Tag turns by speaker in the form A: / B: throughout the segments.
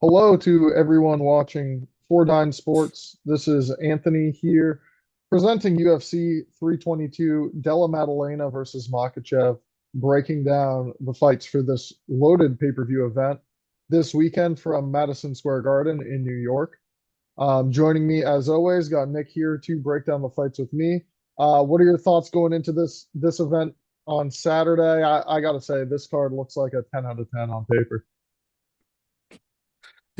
A: Hello to everyone watching Four Dine Sports. This is Anthony here presenting UFC 322 Della Maddalena versus Makhachev, breaking down the fights for this loaded pay-per-view event this weekend from Madison Square Garden in New York. Joining me as always, got Nick here to break down the fights with me. What are your thoughts going into this event on Saturday? I gotta say, this card looks like a 10 out of 10 on paper.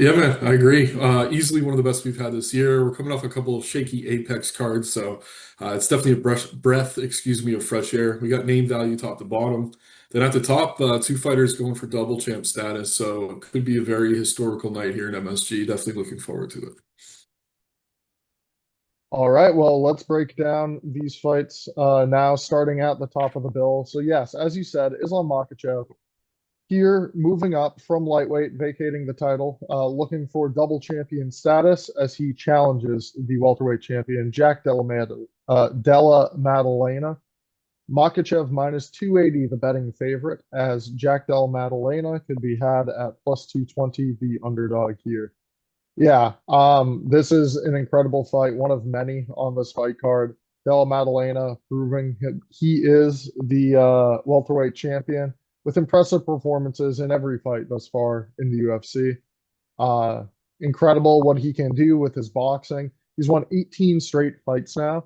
B: Yeah, man, I agree. Easily one of the best we've had this year. We're coming off a couple of shaky Apex cards, so it's definitely a breath, excuse me, of fresh air. We got name value top to bottom. Then at the top, two fighters going for double champ status, so it could be a very historical night here in MSG. Definitely looking forward to it.
A: All right, well, let's break down these fights now, starting at the top of the bill. So, yes, as you said, Islam Makhachev here moving up from lightweight, vacating the title, looking for double champion status as he challenges the welterweight champion, Della Maddalena. Makhachev minus 280, the betting favorite, as Jack Della Maddalena could be had at plus 220, the underdog here. Yeah, this is an incredible fight, one of many on this fight card. Della Maddalena proving he is the welterweight champion with impressive performances in every fight thus far in the UFC. Uh, Incredible what he can do with his boxing. He's won 18 straight fights now,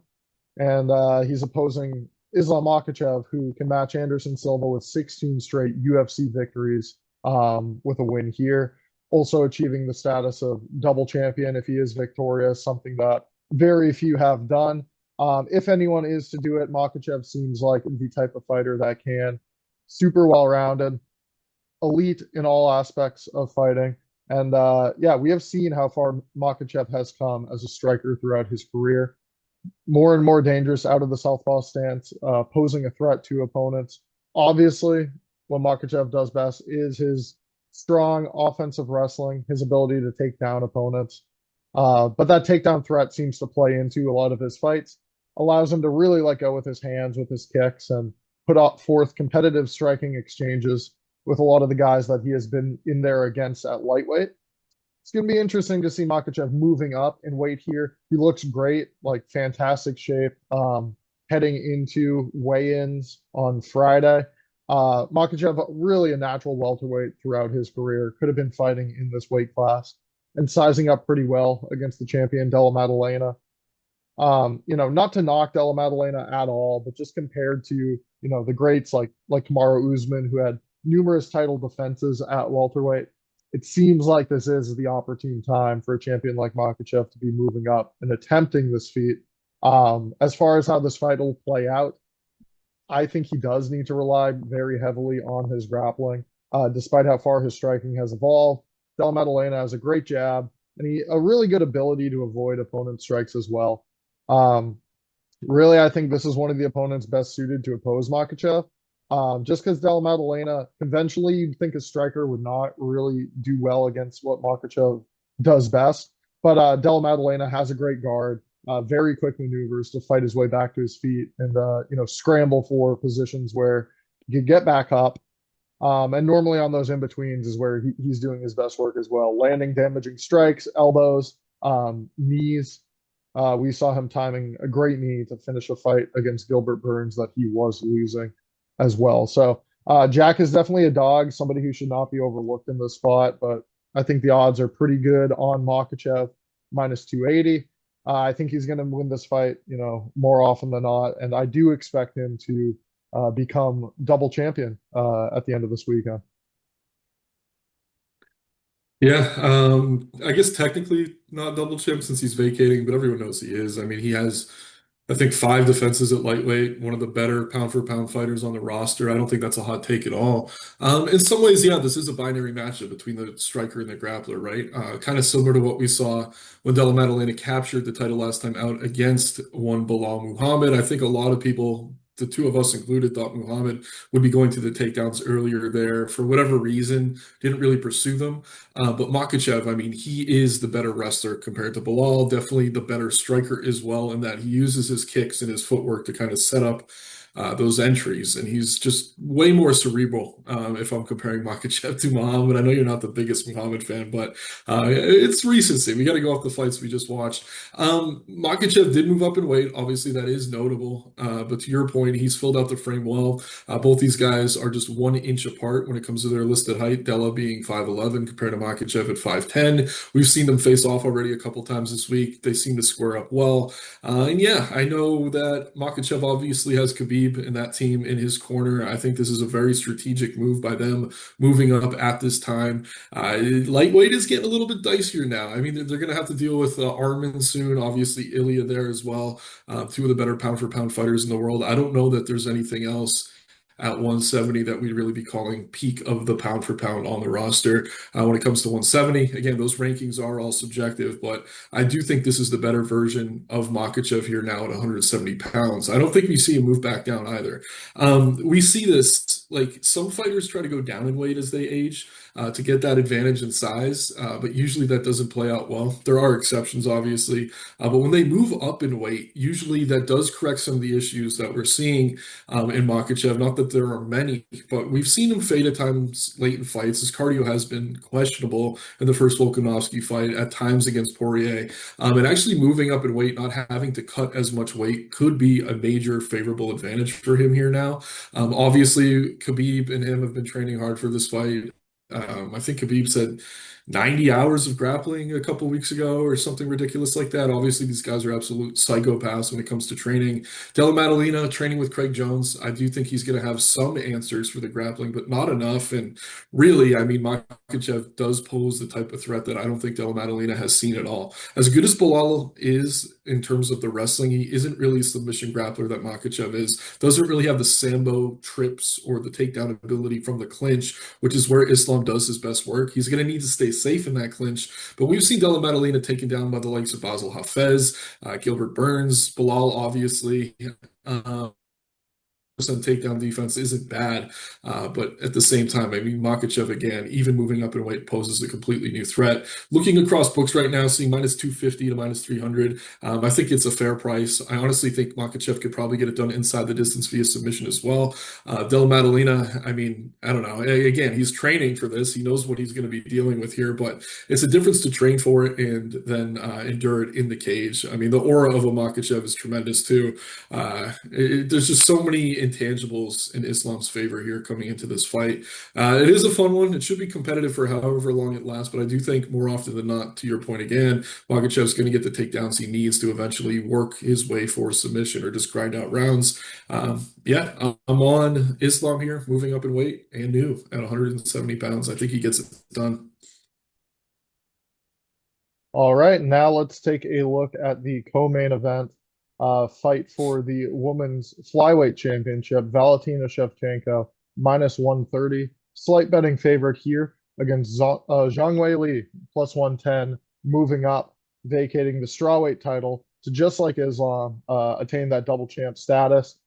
A: and he's opposing Islam Makhachev, who can match Anderson Silva with 16 straight UFC victories with a win here. Also achieving the status of double champion if he is victorious, something that very few have done. If anyone is to do it, Makhachev seems like the type of fighter that can. Super well-rounded, elite in all aspects of fighting. And yeah, we have seen how far Makhachev has come as a striker throughout his career. More and more dangerous out of the southpaw stance, posing a threat to opponents. Obviously, what Makhachev does best is his strong offensive wrestling, his ability to take down opponents. But that takedown threat seems to play into a lot of his fights, allows him to really let go with his hands, with his kicks, and put up forth competitive striking exchanges with a lot of the guys that he has been in there against at lightweight. It's going to be interesting to see Makhachev moving up in weight here. He looks great, like fantastic shape, heading into weigh-ins on Friday. Makhachev, really a natural welterweight throughout his career, could have been fighting in this weight class and sizing up pretty well against the champion, Della Maddalena. Not to knock Della Maddalena at all, but just compared to, the greats like Kamaru Usman, who had numerous title defenses at welterweight, it seems like this is the opportune time for a champion like Makhachev to be moving up and attempting this feat. As far as how this fight will play out, I think he does need to rely very heavily on his grappling, despite how far his striking has evolved. Della Maddalena has a great jab and a really good ability to avoid opponent strikes as well. Um, Really, I think this is one of the opponents best suited to oppose Makhachev. Just because Della Maddalena, conventionally, you'd think a striker would not really do well against what Makhachev does best. But Della Maddalena has a great guard, very quick maneuvers to fight his way back to his feet and, scramble for positions where he could get back up. And normally on those in-betweens is where he's doing his best work as well, landing damaging strikes, elbows, knees. We saw him timing a great knee to finish a fight against Gilbert Burns that he was losing as well. So Jack is definitely a dog, somebody who should not be overlooked in this spot, but I think the odds are pretty good on Makhachev minus 280. I think he's going to win this fight, more often than not, and I do expect him to become double champion at the end of this weekend.
B: Yeah, I guess technically not double champ since he's vacating, but everyone knows he is. I mean, he has, I think, five defenses at lightweight, one of the better pound for pound fighters on the roster. I don't think that's a hot take at all. In some ways, yeah, this is a binary matchup between the striker and the grappler, right? Kind of similar to what we saw when Della Maddalena captured the title last time out against one Bilal Muhammad. I think a lot of people, the two of us included, thought Muhammad would be going to the takedowns earlier there. For whatever reason, didn't really pursue them. But Makhachev, I mean, he is the better wrestler compared to Bilal, definitely the better striker as well, in that he uses his kicks and his footwork to kind of set up those entries, and he's just way more cerebral. If I'm comparing Makhachev to Muhammad, I know you're not the biggest Muhammad fan, but it's recency. We got to go off the fights we just watched. Makhachev did move up in weight. Obviously, that is notable. But to your point, he's filled out the frame well. Both these guys are just 1 inch apart when it comes to their listed height. Della being 5'11" compared to Makhachev at 5'10". We've seen them face off already a couple times this week. They seem to square up well. And yeah, I know that Makhachev obviously has Khabib and that team in his corner. I think this is a very strategic move by them, moving up at this time. Lightweight is getting a little bit dicier now. I mean, they're going to have to deal with Arman soon. Obviously, Ilya there as well. Two of the better pound for pound fighters in the world. I don't know that there's anything else at 170 that we'd really be calling peak of the pound for pound on the roster. When it comes to 170, again, those rankings are all subjective, but I do think this is the better version of Makhachev here now at 170 pounds. I don't think we see him move back down either. We see this, like some fighters try to go down in weight as they age to get that advantage in size, but usually that doesn't play out well. There are exceptions, obviously, but when they move up in weight, usually that does correct some of the issues that we're seeing in Makhachev. Not that there are many, but we've seen him fade at times late in fights. His cardio has been questionable in the first Volkanovski fight, at times against Poirier. And actually moving up in weight, not having to cut as much weight, could be a major favorable advantage for him here now. Obviously, Khabib and him have been training hard for this fight. I think Khabib said 90 hours of grappling a couple weeks ago or something ridiculous like that. Obviously, these guys are absolute psychopaths when it comes to training. Della Maddalena training with Craig Jones. I do think he's going to have some answers for the grappling, but not enough. And really, I mean, Makhachev does pose the type of threat that I don't think Della Maddalena has seen at all. As good as Bilal is in terms of the wrestling, he isn't really a submission grappler that Makhachev is. Doesn't really have the Sambo trips or the takedown ability from the clinch, which is where Islam does his best work. He's going to need to stay safe in that clinch. But we've seen Della Maddalena taken down by the likes of Basil Hafez, Gilbert Burns, Bilal, obviously. Takedown defense isn't bad, but at the same time, I mean, Makhachev again, even moving up in weight, poses a completely new threat. Looking across books right now, seeing minus 250 to minus 300, I think it's a fair price. I honestly think Makhachev could probably get it done inside the distance via submission as well. Della Maddalena, I mean, I don't know. Again, he's training for this. He knows what he's going to be dealing with here, but it's a difference to train for it and then endure it in the cage. I mean, the aura of a Makhachev is tremendous too. There's just so many intangibles in Islam's favor here coming into this fight. It is a fun one. It should be competitive for however long it lasts, but I do think more often than not, to your point again, Makhachev's going to get the takedowns he needs to eventually work his way for a submission or just grind out rounds. Yeah, I'm on Islam here, moving up in weight and new at 170 pounds. I think he gets it done.
A: All right, now let's take a look at the co-main event fight for the women's flyweight championship. Valentina Shevchenko minus 130, slight betting favorite here against Zhang Weili plus 110, moving up, vacating the strawweight title to, just like Islam, attain that double champ status.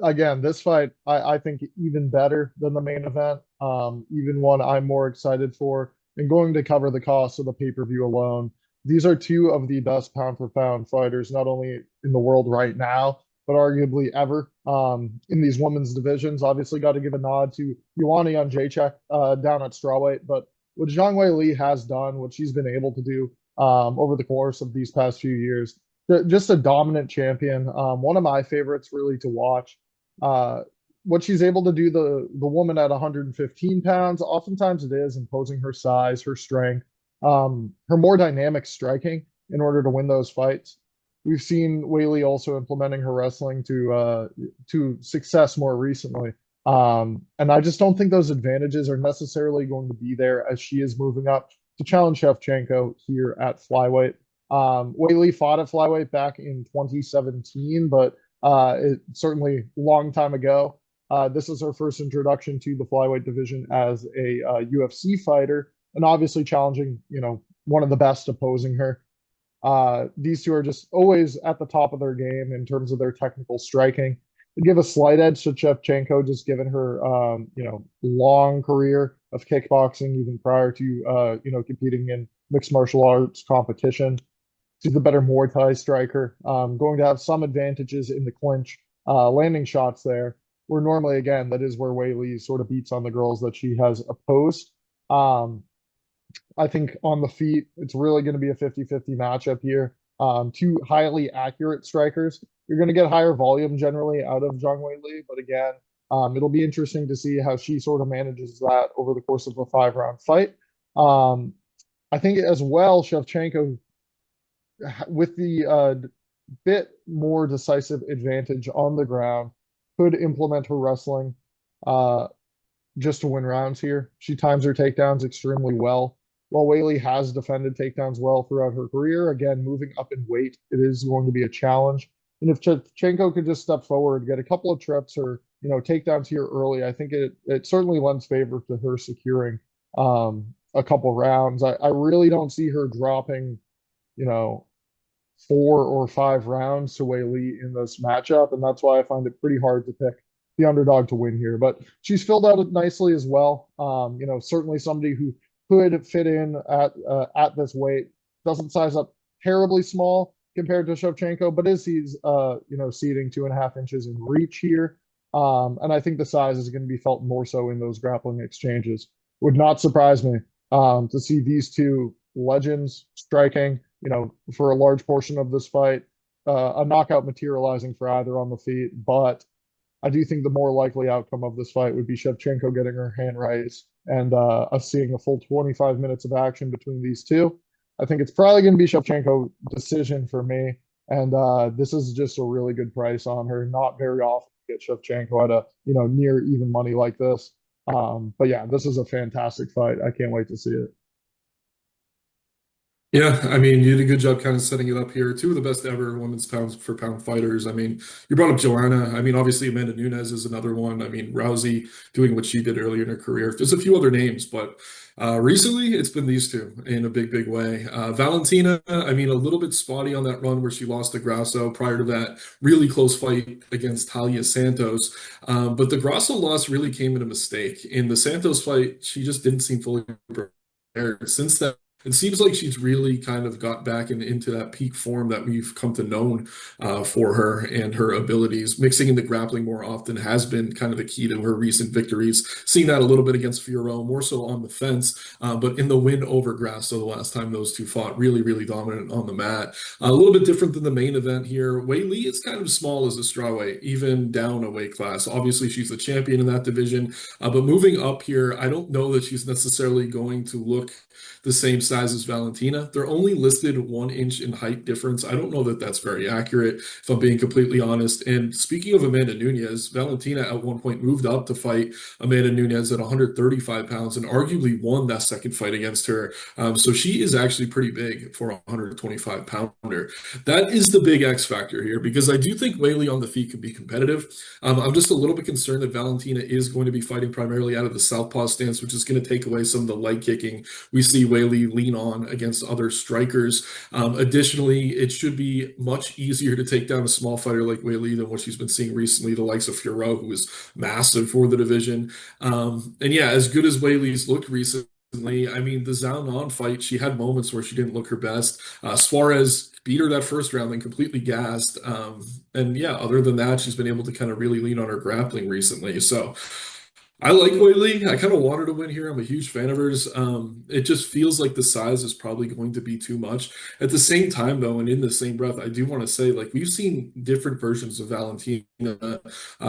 A: Again, this fight I think even better than the main event, even one I'm more excited for, and going to cover the cost of the pay-per-view alone. These are two of the best pound for pound fighters, not only in the world right now, but arguably ever in these women's divisions. Obviously, got to give a nod to Ioana Jędrzejczyk down at strawweight, but what Zhang Weili has done, what she's been able to do over the course of these past few years, just a dominant champion. One of my favorites, really, to watch. What she's able to do, the woman at 115 pounds, oftentimes it is imposing her size, her strength, her more dynamic striking in order to win those fights. We've seen Weili also implementing her wrestling to success more recently. And I just don't think those advantages are necessarily going to be there as she is moving up to challenge Shevchenko here at flyweight. Weili fought at flyweight back in 2017, but it certainly a long time ago. This is her first introduction to the flyweight division as a UFC fighter, and obviously challenging, one of the best opposing her. These two are just always at the top of their game in terms of their technical striking. They give a slight edge to Shevchenko, just given her, long career of kickboxing, even prior to, competing in mixed martial arts competition. She's the better Muay Thai striker, going to have some advantages in the clinch, landing shots there. Where normally, again, that is where Weili sort of beats on the girls that she has opposed. Um, I think on the feet, it's really going to be a 50-50 matchup here. Two highly accurate strikers. You're going to get higher volume generally out of Zhang Weili, but again, it'll be interesting to see how she sort of manages that over the course of a 5-round fight. Um, I think as well, Shevchenko, with the bit more decisive advantage on the ground, could implement her wrestling uh, just to win rounds here. She times her takedowns extremely well. While Weili has defended takedowns well throughout her career, again, moving up in weight, it is going to be a challenge. And if Shevchenko could just step forward, get a couple of trips or takedowns here early, I think it certainly lends favor to her securing a couple rounds. I really don't see her dropping, you know, 4 or 5 rounds to Weili in this matchup, and that's why I find it pretty hard to pick the underdog to win here. But she's filled out nicely as well. Certainly somebody who could fit in at this weight. Doesn't size up terribly small compared to Shevchenko, but is he's seating 2.5 inches in reach here. And I think the size is going to be felt more so in those grappling exchanges. Would not surprise me to see these two legends striking, for a large portion of this fight. A knockout materializing for either on the feet, but I do think the more likely outcome of this fight would be Shevchenko getting her hand raised and us seeing a full 25 minutes of action between these two. I think it's probably going to be Shevchenko decision for me, and this is just a really good price on her. Not very often to get Shevchenko at a near even money like this. But yeah, this is a fantastic fight. I can't wait to see it.
B: Yeah, I mean, you did a good job kind of setting it up here. Two of the best ever women's pound for pound fighters. I mean, you brought up Joanna. I mean, obviously Amanda Nunes is another one. I mean, Rousey doing what she did earlier in her career. There's a few other names, but recently it's been these two in a big, big way. Valentina, I mean, a little bit spotty on that run where she lost to Grasso prior to that really close fight against Talia Santos. But the Grasso loss really came in a mistake. In the Santos fight, she just didn't seem fully prepared. Since that, it seems like she's really kind of got back into that peak form that we've come to know for her and her abilities. Mixing in the grappling more often has been kind of the key to her recent victories. Seeing that a little bit against Fiorot, more so on the fence, but in the win over Grasso the last time those two fought, really, really dominant on the mat. A little bit different than the main event here. Weili is kind of small as a strawweight, even down a weight class. Obviously, she's the champion in that division, but moving up here, I don't know that she's necessarily going to look the same size as Valentina. They're only listed 1 inch in height difference. I don't know that that's very accurate, if I'm being completely honest. And speaking of Amanda Nunes, Valentina at one point moved up to fight Amanda Nunes at 135 pounds and arguably won that second fight against her. So she is actually pretty big for a 125 pounder. That is the big X factor here because I do think Weili on the feet can be competitive. I'm just a little bit concerned that Valentina is going to be fighting primarily out of the southpaw stance, which is going to take away some of the leg kicking we see Weili lean on against other strikers. Additionally, it should be much easier to take down a small fighter like Weili than what she's been seeing recently, the likes of Fiorot, who is massive for the division. And yeah, as good as Weili's looked recently, I mean, the Zhao Nan fight, she had moments where she didn't look her best. Suarez beat her that first round and completely gassed. And yeah, other than that, she's been able to kind of really lean on her grappling recently. So I like Weili. I kind of want her to win here. I'm a huge fan of hers. It just feels like the size is probably going to be too much. At the same time, though, and in the same breath, I do want to say, like, we've seen different versions of Valentina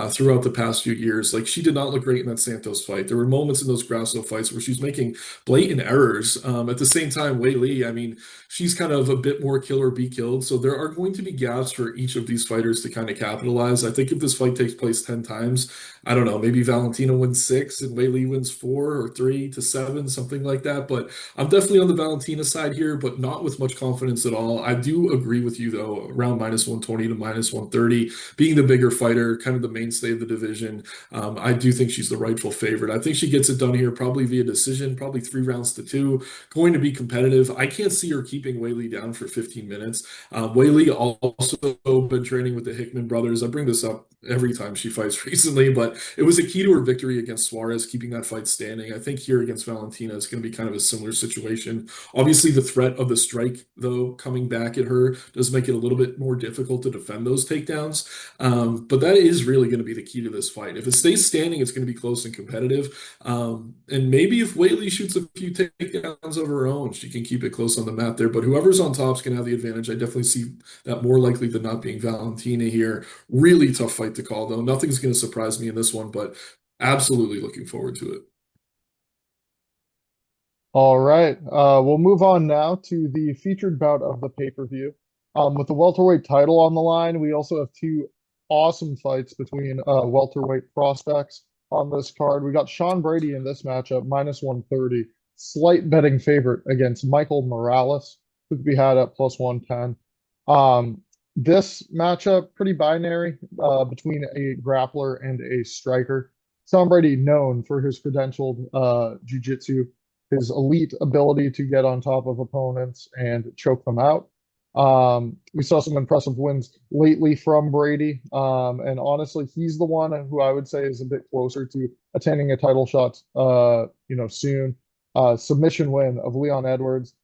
B: throughout the past few years. Like, she did not look great in that Santos fight. There were moments in those Grasso fights where she's making blatant errors. At the same time, Weili, I mean, she's kind of a bit more kill or be killed. So there are going to be gaps for each of these fighters to kind of capitalize. I think if this fight takes place 10 times, I don't know, maybe Valentina wins 6 and Weili wins 4 or 3-7, something like that. But I'm definitely on the Valentina side here, but not with much confidence at all. I do agree with you, though, around -120 to -130, being the bigger fighter, kind of the mainstay of the division. I do think she's the rightful favorite. I think she gets it done here, probably via decision, probably 3 rounds to 2. Going to be competitive. I can't see her keeping Weili down for 15 minutes. Weili also been training with the Hickman brothers. I bring this up every time she fights recently, but it was a key to her victory against Suarez, keeping that fight standing. I think here against Valentina, it's going to be kind of a similar situation. Obviously, the threat of the strike, though, coming back at her does make it a little bit more difficult to defend those takedowns. But that is really going to be the key to this fight. If it stays standing, it's going to be close and competitive. And maybe if Whaley shoots a few takedowns of her own, she can keep it close on the mat there. But whoever's on top is going to have the advantage. I definitely see that more likely than not being Valentina here. Really tough fight to call, though. Nothing's going to surprise me in this one, but absolutely looking forward to it.
A: All right. We'll move on now to the featured bout of the pay-per-view. With the welterweight title on the line, we also have two awesome fights between welterweight prospects on this card. We got Sean Brady in this matchup, minus 130, slight betting favorite against Michael Morales, who could be had at plus 110. This matchup, pretty binary between a grappler and a striker. Sean Brady, known for his credentialed jiu-jitsu, his elite ability to get on top of opponents and choke them out. We saw some impressive wins lately from Brady. And honestly, he's the one who I would say is a bit closer to attaining a title shot, soon. Submission win of Leon Edwards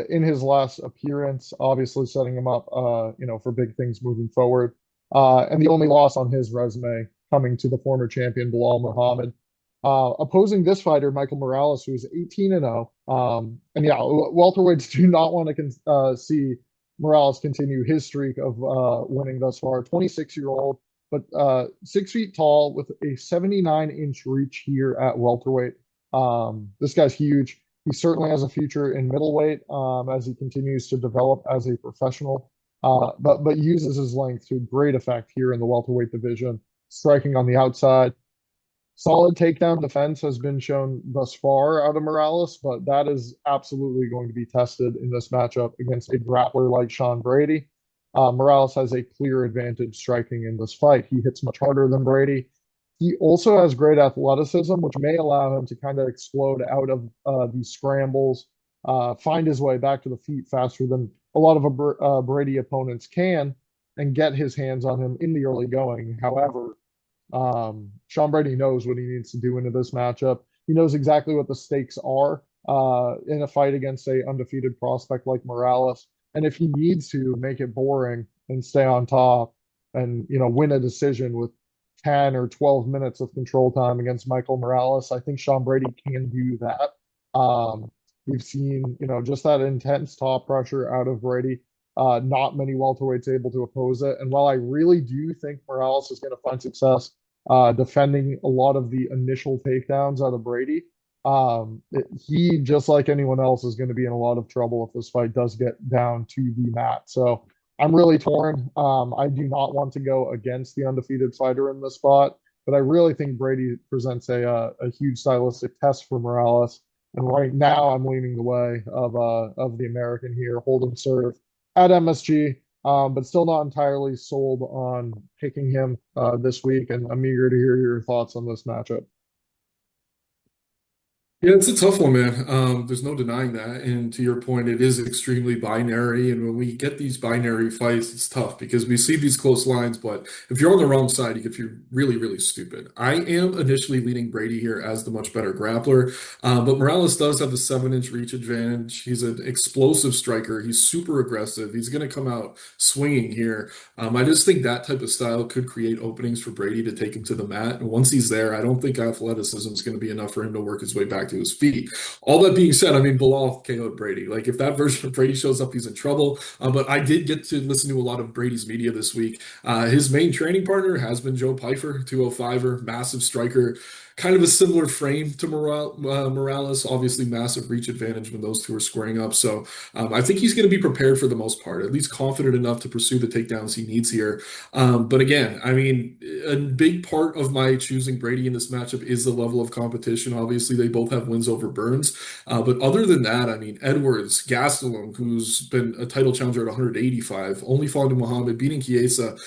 A: in his last appearance, obviously setting him up, for big things moving forward. And the only loss on his resume coming to the former champion Bilal Muhammad. Opposing this fighter, Michael Morales, who is 18-0. And yeah, welterweights do not want to see Morales continue his streak of winning thus far. 26-year-old, but 6 feet tall with a 79-inch reach here at welterweight. This guy's huge. He certainly has a future in middleweight as he continues to develop as a professional, but uses his length to great effect here in the welterweight division, striking on the outside. Solid takedown defense has been shown thus far out of Morales, but that is absolutely going to be tested in this matchup against a grappler like Sean Brady. Morales has a clear advantage striking in this fight. He hits much harder than Brady. He also has great athleticism, which may allow him to kind of explode out of these scrambles, find his way back to the feet faster than a lot of Brady opponents can, and get his hands on him in the early going. However, Sean Brady knows what he needs to do into this matchup. He knows exactly what the stakes are in a fight against a undefeated prospect like Morales. And if he needs to make it boring and stay on top and win a decision with 10 or 12 minutes of control time against Michael Morales, I think Sean Brady can do that. We've seen, just that intense top pressure out of Brady. Not many welterweights able to oppose it. And while I really do think Morales is going to find success defending a lot of the initial takedowns out of Brady, he, just like anyone else, is going to be in a lot of trouble if this fight does get down to the mat. So I'm really torn. I do not want to go against the undefeated fighter in this spot, but I really think Brady presents a huge stylistic test for Morales. And right now, I'm leaning the way of the American here, holding serve at MSG, but still not entirely sold on picking him this week. And I'm eager to hear your thoughts on this matchup.
B: Yeah, it's a tough one, man. There's no denying that. And to your point, it is extremely binary. And when we get these binary fights, it's tough because we see these close lines. But if you're on the wrong side, you get feel really, really stupid. I am initially leaning Brady here as the much better grappler. But Morales does have the 7-inch reach advantage. He's an explosive striker. He's super aggressive. He's going to come out swinging here. I just think that type of style could create openings for Brady to take him to the mat. And once he's there, I don't think athleticism is going to be enough for him to work his way back to his feet. All that being said, I mean, Bilal KO'd Brady. Like, if that version of Brady shows up, he's in trouble. But I did get to listen to a lot of Brady's media this week. His main training partner has been Joe Pyfer, 205er, massive striker. Kind of a similar frame to Morales, obviously massive reach advantage when those two are squaring up. So I think he's going to be prepared for the most part, at least confident enough to pursue the takedowns he needs here. But again, I mean, a big part of my choosing Brady in this matchup is the level of competition. Obviously, they both have wins over Burns. But other than that, I mean, Edwards, Gastelum, who's been a title challenger at 185, only falling to Muhammad, beating Chiesa.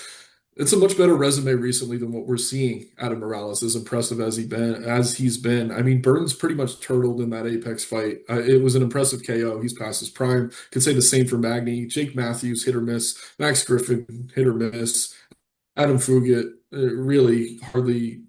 B: It's a much better resume recently than what we're seeing out of Morales, as impressive as he's been. I mean, Burns pretty much turtled in that Apex fight. It was an impressive KO. He's past his prime. Could say the same for Magny. Jake Matthews, hit or miss. Max Griffin, hit or miss. Adam Fugit, really hardly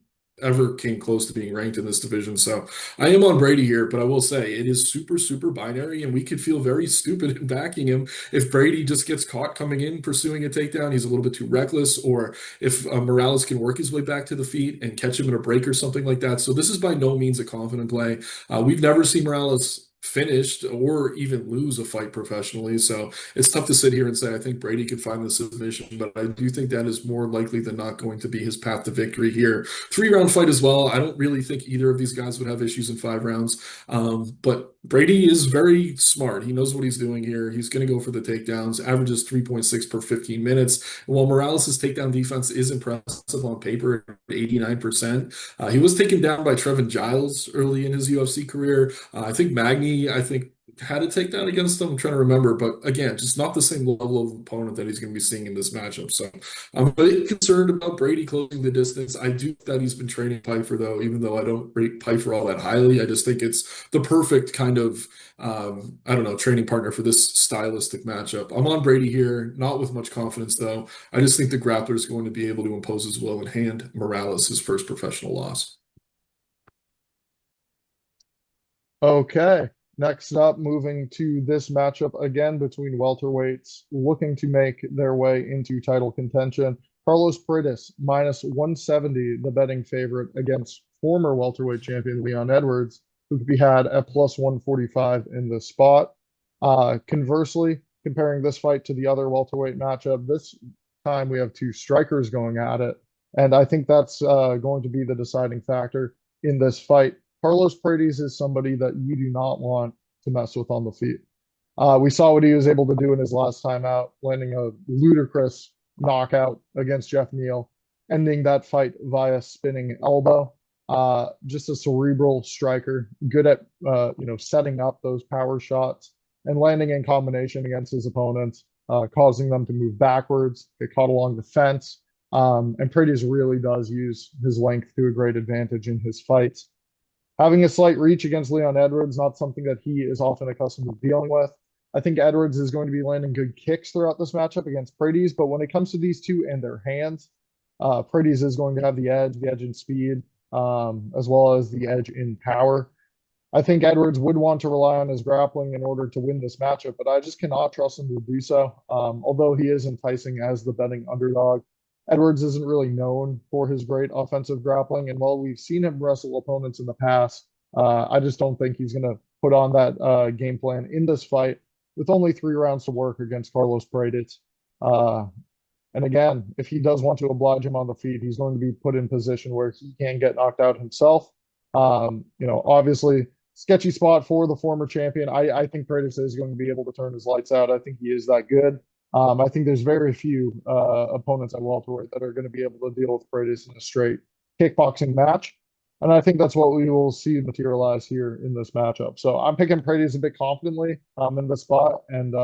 B: ever came close to being ranked in this division. So I am on Brady here, but I will say it is super, super binary, and we could feel very stupid in backing him if Brady just gets caught coming in pursuing a takedown. He's a little bit too reckless, or if Morales can work his way back to the feet and catch him in a break or something like that. So this is by no means a confident play. We've never seen Morales finished or even lose a fight professionally. So it's tough to sit here and say, I think Brady could find the submission, but I do think that is more likely than not going to be his path to victory here. 3-round fight as well. I don't really think either of these guys would have issues in 5 rounds. But Brady is very smart. He knows what he's doing here. He's going to go for the takedowns, averages 3.6 per 15 minutes. And while Morales' takedown defense is impressive on paper at 89%, he was taken down by Trevin Giles early in his UFC career. I think Magny, had a takedown against him. I'm trying to remember, but again, just not the same level of opponent that he's going to be seeing in this matchup. So I'm a bit concerned about Brady closing the distance. I do think that he's been training Pyfer, though, even though I don't rate Pyfer all that highly. I just think it's the perfect kind of, I don't know, training partner for this stylistic matchup. I'm on Brady here, not with much confidence, though. I just think the grappler is going to be able to impose his will and hand Morales his first professional loss.
A: Okay. Next up, moving to this matchup again between welterweights looking to make their way into title contention. Carlos Paredes, minus 170, the betting favorite against former welterweight champion Leon Edwards, who could be had at plus 145 in the spot. Conversely, comparing this fight to the other welterweight matchup, this time we have two strikers going at it. And I think that's going to be the deciding factor in this fight. Carlos Paredes is somebody that you do not want to mess with on the feet. We saw what he was able to do in his last time out, landing a ludicrous knockout against Jeff Neal, ending that fight via spinning elbow. Just a cerebral striker, good at setting up those power shots and landing in combination against his opponents, causing them to move backwards, get caught along the fence. And Paredes really does use his length to a great advantage in his fights. Having a slight reach against Leon Edwards, not something that he is often accustomed to dealing with. I think Edwards is going to be landing good kicks throughout this matchup against Paredes, but when it comes to these two and their hands, Paredes is going to have the edge in speed, as well as the edge in power. I think Edwards would want to rely on his grappling in order to win this matchup, but I just cannot trust him to do so. Although he is enticing as the betting underdog, Edwards isn't really known for his great offensive grappling, and while we've seen him wrestle opponents in the past, I just don't think he's going to put on that game plan in this fight with only 3 rounds to work against Carlos Paredes. And again, if he does want to oblige him on the feet, he's going to be put in position where he can get knocked out himself. Obviously, sketchy spot for the former champion. I think Paredes is going to be able to turn his lights out. I think he is that good. I think there's very few opponents at welterweight that are going to be able to deal with Paredes in a straight kickboxing match. And I think that's what we will see materialize here in this matchup. So I'm picking Paredes a bit confidently in this spot. And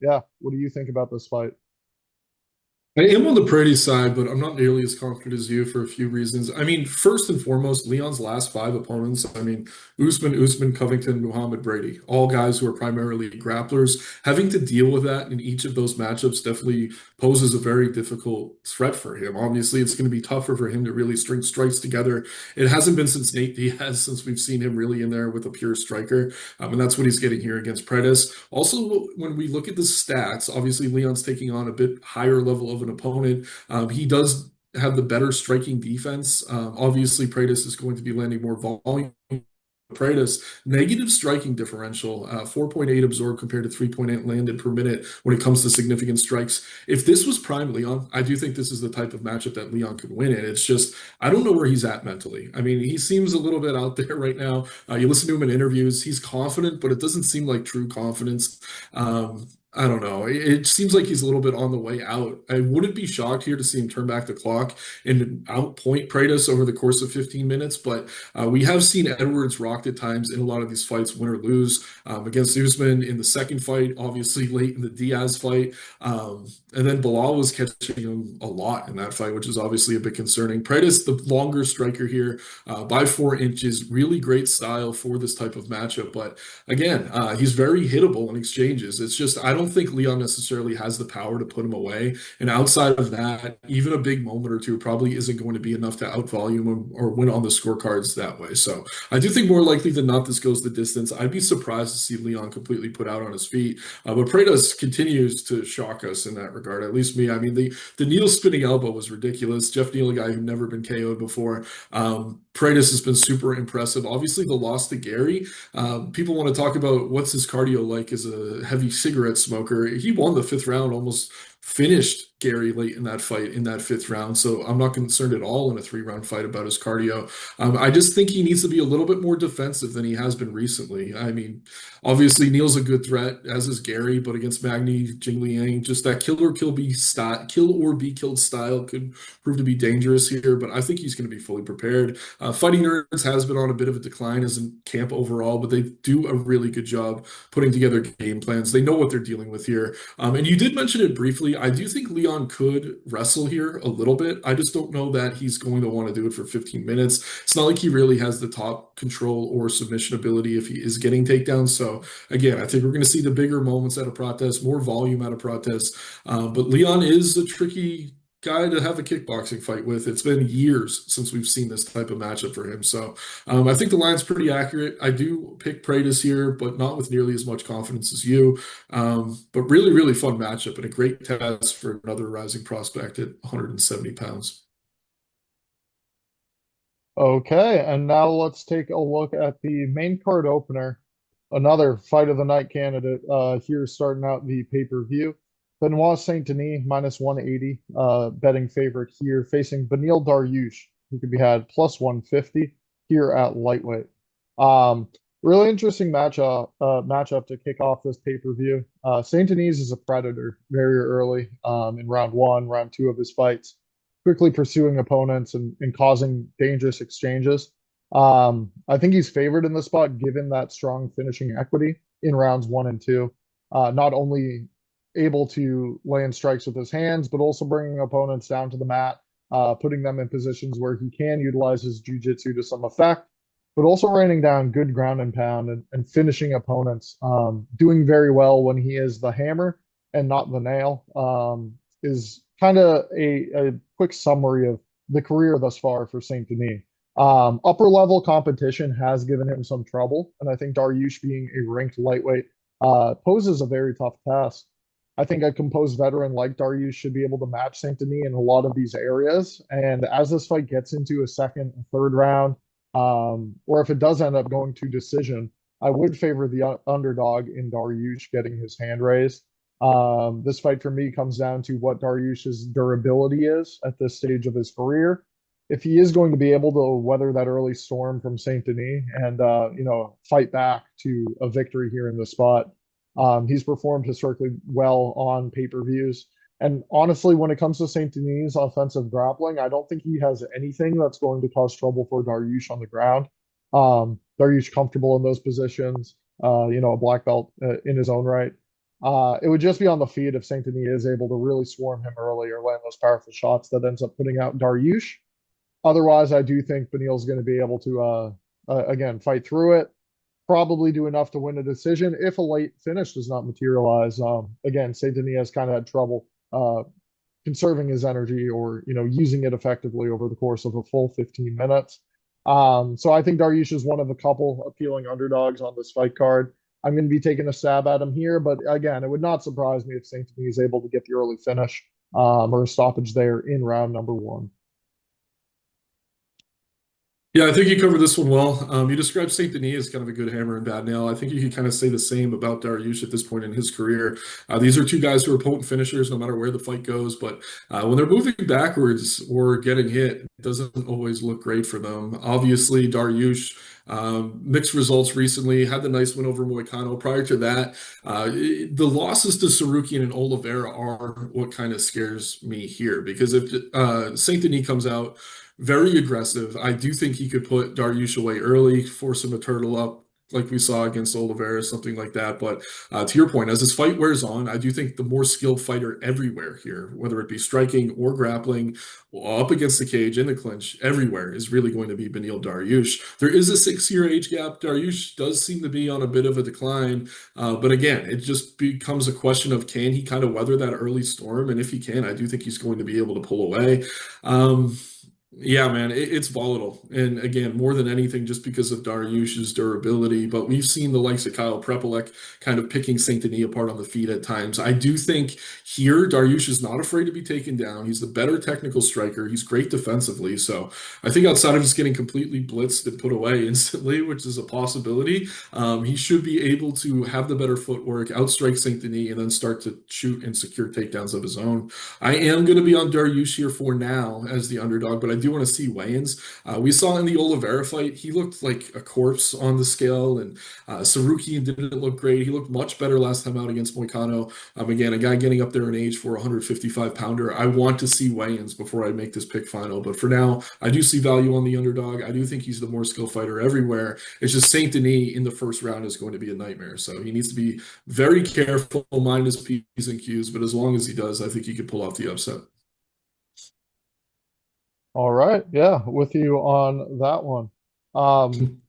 A: yeah, what do you think about this fight?
B: I am on the Paredes side, but I'm not nearly as confident as you for a few reasons. I mean, first and foremost, Leon's last 5 opponents, Usman, Covington, Muhammad, Brady, all guys who are primarily grapplers. Having to deal with that in each of those matchups definitely poses a very difficult threat for him. Obviously, it's going to be tougher for him to really string strikes together. It hasn't been since Nate Diaz, since we've seen him really in there with a pure striker. And that's what he's getting here against Paredes. Also, when we look at the stats, obviously Leon's taking on a bit higher level of an opponent. He does have the better striking defense. Obviously, Paredes is going to be landing more volume. Paredes, negative striking differential, 4.8 absorbed compared to 3.8 landed per minute when it comes to significant strikes. If this was prime Leon, I do think this is the type of matchup that Leon could win in. It's just, I don't know where he's at mentally. I mean, he seems a little bit out there right now. You listen to him in interviews, he's confident, but it doesn't seem like true confidence. I don't know. It seems like he's a little bit on the way out. I wouldn't be shocked here to see him turn back the clock and outpoint Paredes over the course of 15 minutes, but we have seen Edwards rocked at times in a lot of these fights, win or lose. Against Usman in the second fight, obviously late in the Diaz fight. And then Bilal was catching him a lot in that fight, which is obviously a bit concerning. Paredes, the longer striker here, by 4 inches, really great style for this type of matchup. But again, he's very hittable in exchanges. It's just, I don't don't think Leon necessarily has the power to put him away. And outside of that, even a big moment or two probably isn't going to be enough to outvolume him or win on the scorecards that way. So I do think more likely than not this goes the distance. I'd be surprised to see Leon completely put out on his feet. But Pradas continues to shock us in that regard, at least me. I mean, the needle spinning elbow was ridiculous. Jeff Neal, a guy who'd never been KO'd before. Pradas has been super impressive. Obviously, the loss to Gary. People want to talk about what's his cardio like as a heavy cigarette smoker. He won the fifth round, almost finished Gary late in that fight in that fifth round. So I'm not concerned at all in a 3-round fight about his cardio. I just think he needs to be a little bit more defensive than he has been recently. I mean, obviously Neal's a good threat, as is Gary, but against Magny, Jingliang, just that kill or be killed style could prove to be dangerous here. But I think he's going to be fully prepared. Fighting Nerds has been on a bit of a decline as a camp overall, but they do a really good job putting together game plans. They know what they're dealing with here. And you did mention it briefly. I do think Leon could wrestle here a little bit. I just don't know that he's going to want to do it for 15 minutes. It's not like he really has the top control or submission ability if he is getting takedowns. So again, I think we're going to see the bigger moments out of Prates, more volume out of Prates. But Leon is a tricky guy to have a kickboxing fight with. It's been years since we've seen this type of matchup for him. So I think the line's pretty accurate. I do pick Pratis here, but not with nearly as much confidence as you. But really, really fun matchup and a great test for another rising prospect at 170 pounds.
A: Okay, and now let's take a look at the main card opener. Another fight of the night candidate here starting out the pay-per-view. Benoit Saint Denis minus 180, betting favorite here, facing Beneil Dariush, who could be had plus 150 here at lightweight. Really interesting matchup to kick off this pay-per-view. Saint Denis is a predator very early in round one, round two of his fights, quickly pursuing opponents and causing dangerous exchanges. I think he's favored in the spot given that strong finishing equity in rounds one and two. Not only able to land strikes with his hands, but also bringing opponents down to the mat, putting them in positions where he can utilize his jiu-jitsu to some effect, but also raining down good ground and pound and finishing opponents. Doing very well when he is the hammer and not the nail, is kind of a quick summary of the career thus far for Saint Denis. Upper level competition has given him some trouble, and I think Dariush being a ranked lightweight poses a very tough task. I think a composed veteran like Dariush should be able to match Saint Denis in a lot of these areas. And as this fight gets into a second and third round, or if it does end up going to decision, I would favor the underdog in Dariush getting his hand raised. This fight for me comes down to what Dariush's durability is at this stage of his career. If he is going to be able to weather that early storm from Saint Denis and fight back to a victory here in the spot. He's performed historically well on pay-per-views. And honestly, when it comes to Saint Denis' offensive grappling, I don't think he has anything that's going to cause trouble for Dariush on the ground. Dariush comfortable in those positions, a black belt in his own right. It would just be on the feet if Saint Denis is able to really swarm him early or land those powerful shots that ends up putting out Dariush. Otherwise, I do think Beneil's going to be able to, again, fight through it. Probably do enough to win a decision if a late finish does not materialize. Again, Saint Denis has kind of had trouble conserving his energy or using it effectively over the course of a full 15 minutes. So I think Dariush is one of a couple appealing underdogs on this fight card. I'm going to be taking a stab at him here, but again, it would not surprise me if Saint Denis is able to get the early finish or a stoppage there in round number one.
B: Yeah, I think you covered this one well. You described Saint Denis as kind of a good hammer and bad nail. I think you can kind of say the same about Dariush at this point in his career. These are two guys who are potent finishers no matter where the fight goes, but when they're moving backwards or getting hit, it doesn't always look great for them. Obviously, Dariush, mixed results recently, had the nice win over Moicano. Prior to that, the losses to Sarukian and Oliveira are what kind of scares me here, because if Saint Denis comes out very aggressive, I do think he could put Dariush away early, force him to turtle up, like we saw against Oliveira, something like that. But to your point, as this fight wears on, I do think the more skilled fighter everywhere here, whether it be striking or grappling, up against the cage, in the clinch, everywhere is really going to be Beneil Dariush. There is a 6 year age gap. Dariush does seem to be on a bit of a decline. But again, it just becomes a question of can he kind of weather that early storm? And if he can, I do think he's going to be able to pull away. Um, yeah, man, it's volatile. And again, more than anything, just because of Dariush's durability. But we've seen the likes of Kyle Prepolek kind of picking Saint Denis apart on the feet at times. I do think here, Dariush is not afraid to be taken down. He's the better technical striker. He's great defensively. So I think outside of just getting completely blitzed and put away instantly, which is a possibility, he should be able to have the better footwork, outstrike Saint Denis, and then start to shoot and secure takedowns of his own. I am going to be on Dariush here for now as the underdog, but I do want to see weigh-ins. We saw in the Oliveira fight, he looked like a corpse on the scale, and Sarukian didn't look great. He looked much better last time out against Moicano. Again, a guy getting up there in age for a 155-pounder. I want to see weigh-ins before I make this pick final, but for now, I do see value on the underdog. I do think he's the more skilled fighter everywhere. It's just Saint Denis in the first round is going to be a nightmare, so he needs to be very careful, mind his P's and Q's, but as long as he does, I think he could pull off the upset.
A: All right, yeah, with you on that one. Um,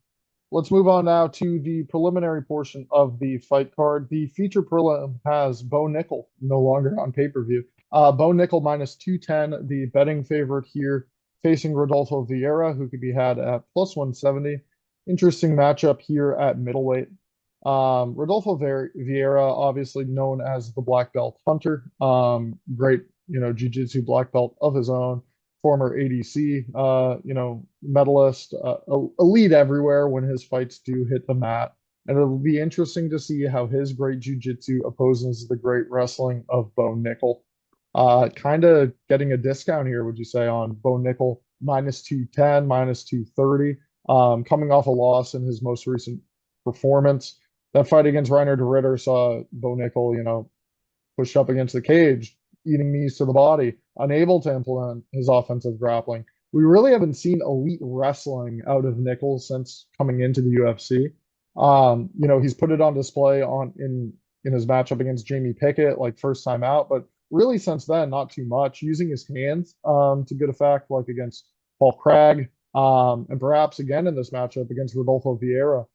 A: let's move on now to the preliminary portion of the fight card. The feature prelim has Bo Nickel no longer on pay-per-view. Bo Nickel minus 210, the betting favorite here, facing Rodolfo Vieira, who could be had at plus 170. Interesting matchup here at middleweight. Rodolfo Vieira, obviously known as the black belt hunter, great, jiu-jitsu black belt of his own, former ADC, medalist, elite everywhere when his fights do hit the mat. And it'll be interesting to see how his great jiu-jitsu opposes the great wrestling of Bo Nickel. Kind of getting a discount here, would you say, on Bo Nickel minus 210, minus 230, coming off a loss in his most recent performance. That fight against Reiner de Ritter saw Bo Nickel, pushed up against the cage, eating knees to the body, unable to implement his offensive grappling. We really haven't seen elite wrestling out of Nichols since coming into the UFC. He's put it on display in his matchup against Jamie Pickett, like first time out, but really since then, not too much. Using his hands to good effect, like against Paul Craig, and perhaps again in this matchup against Rodolfo Vieira.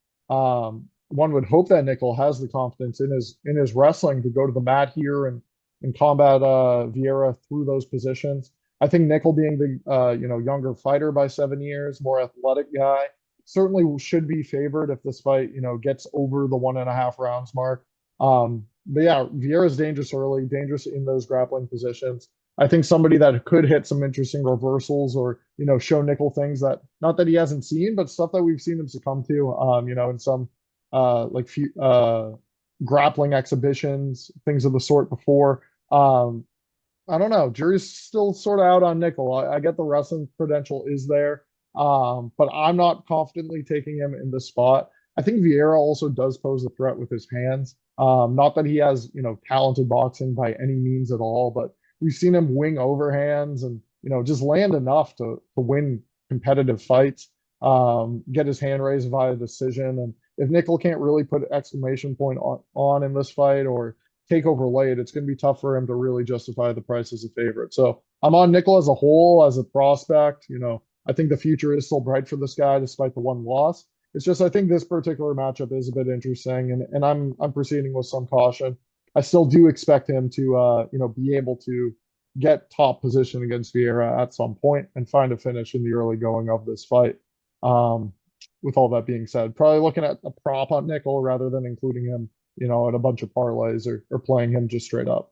A: One would hope that Nickel has the confidence in his wrestling to go to the mat here and combat Vieira through those positions. I think Nickel being the younger fighter by 7 years, more athletic guy, certainly should be favored if this fight gets over the 1.5 rounds mark. But yeah, Vieira's dangerous early, dangerous in those grappling positions. I think somebody that could hit some interesting reversals or show Nickel things that not that he hasn't seen, but stuff that we've seen him succumb to. In some grappling exhibitions, things of the sort before. I don't know. Jury's still sort of out on Nickel. I get the wrestling credential is there, but I'm not confidently taking him in the spot. I think Vieira also does pose a threat with his hands. Not that he has, talented boxing by any means at all, but we've seen him wing overhands and, just land enough to win competitive fights, get his hand raised via decision. And if Nickel can't really put exclamation point on in this fight or take over late, it's going to be tough for him to really justify the price as a favorite. So I'm on Nickel as a whole, as a prospect. I think the future is still bright for this guy despite the one loss. It's just I think this particular matchup is a bit interesting, and I'm proceeding with some caution. I still do expect him to be able to get top position against Vieira at some point and find a finish in the early going of this fight. With all that being said, probably looking at a prop on Nickel rather than including him, at a bunch of parlays or playing him just straight up.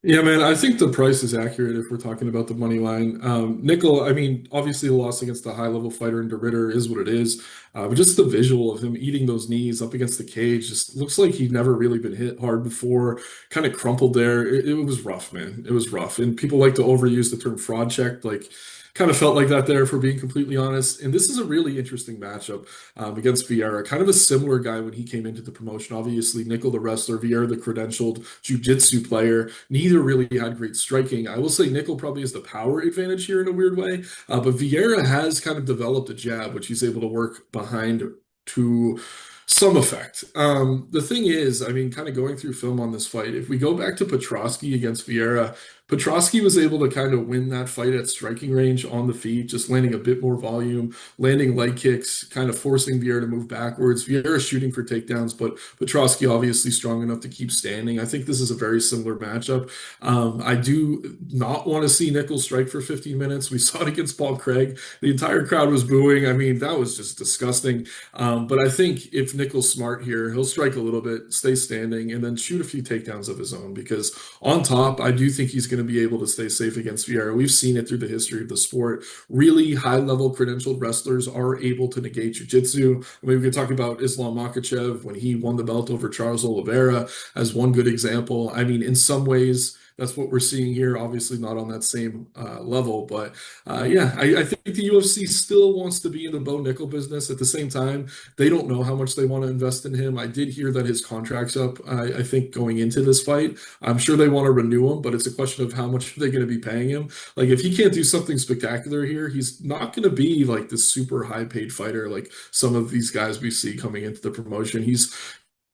B: Yeah, man, I think the price is accurate if we're talking about the money line. Nickel, I mean, obviously the loss against a high-level fighter in De Ritter is what it is, but just the visual of him eating those knees up against the cage just looks like he'd never really been hit hard before, kind of crumpled there. It was rough, man. It was rough. And people like to overuse the term fraud check. Like, kind of felt like that there, for being completely honest. And this is a really interesting matchup against Vieira. Kind of a similar guy when he came into the promotion. Obviously, Nickel the wrestler, Vieira the credentialed jiu-jitsu player. Neither really had great striking. I will say Nickel probably has the power advantage here in a weird way, but Vieira has kind of developed a jab, which he's able to work behind to some effect. The thing is, I mean, kind of going through film on this fight, if we go back to Petrosky against Vieira, Petrosky was able to kind of win that fight at striking range on the feet, just landing a bit more volume, landing leg kicks, kind of forcing Vieira to move backwards. Vieira shooting for takedowns, but Petrosky obviously strong enough to keep standing. I think this is a very similar matchup. I do not want to see Nichols strike for 15 minutes. We saw it against Paul Craig. The entire crowd was booing. I mean, that was just disgusting. But I think if Nichols smart here, he'll strike a little bit, stay standing, and then shoot a few takedowns of his own. Because on top, I do think he's going to be able to stay safe against Vieira. We've seen it through the history of the sport. Really high-level credentialed wrestlers are able to negate jiu-jitsu. I mean, we could talk about Islam Makhachev when he won the belt over Charles Oliveira as one good example. I mean, in some ways, that's what we're seeing here. Obviously, not on that same level, but yeah, I think the UFC still wants to be in the Bo Nickel business. At the same time, they don't know how much they want to invest in him. I did hear that his contract's up, I think, going into this fight. I'm sure they want to renew him, but it's a question of how much are they going to be paying him. Like, if he can't do something spectacular here, he's not going to be like this super high paid fighter like some of these guys we see coming into the promotion. He's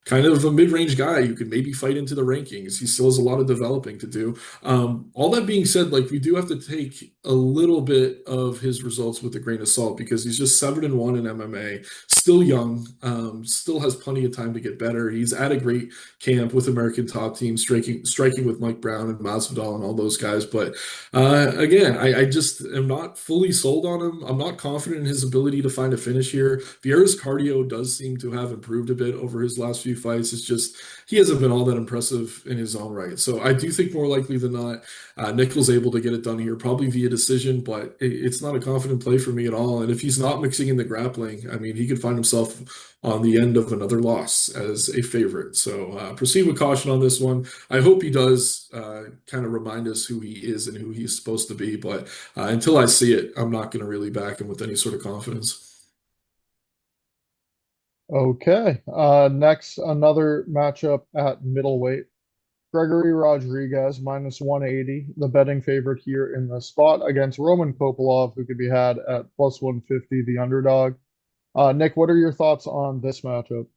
B: kind of a mid-range guy who could maybe fight into the rankings. He still has a lot of developing to do. All that being said, like, we do have to take a little bit of his results with a grain of salt, because he's just 7-1 in MMA, still young, still has plenty of time to get better. He's at a great camp with American Top Team, striking with Mike Brown and Masvidal and all those guys. But again, I just am not fully sold on him. I'm not confident in his ability to find a finish here. Vieira's cardio does seem to have improved a bit over his last few fights. It's just he hasn't been all that impressive in his own right. So I do think more likely than not, Nichols able to get it done here, probably via decision, but it's not a confident play for me at all. And if he's not mixing in the grappling, I mean, he could find himself on the end of another loss as a favorite. So proceed with caution on this one. I hope he does kind of remind us who he is and who he's supposed to be. But until I see it, I'm not going to really back him with any sort of confidence.
A: Okay. Next, another matchup at middleweight. Gregory Rodriguez minus 180, the betting favorite here in the spot against Roman Kopylov, who could be had at plus 150, the underdog. Nick, what are your thoughts on this matchup?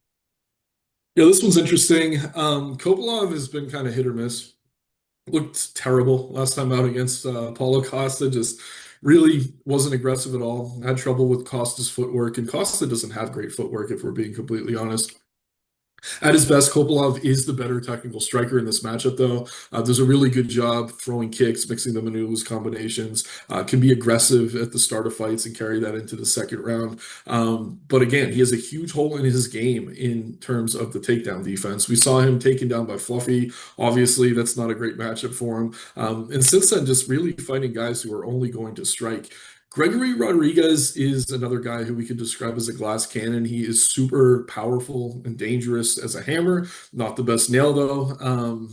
B: Yeah, this one's interesting. Kopylov has been kind of hit or miss. Looked terrible last time out against Paulo Costa. Just really wasn't aggressive at all. Had trouble with Costa's footwork, and Costa doesn't have great footwork, if we're being completely honest. At his best, Kopylov is the better technical striker in this matchup, though. Does a really good job throwing kicks, mixing them into loose combinations, can be aggressive at the start of fights and carry that into the second round. But again, he has a huge hole in his game in terms of the takedown defense. We saw him taken down by Fluffy. Obviously, that's not a great matchup for him. And since then, just really fighting guys who are only going to strike. Gregory Rodriguez is another guy who we could describe as a glass cannon. He is super powerful and dangerous as a hammer. Not the best nail, though.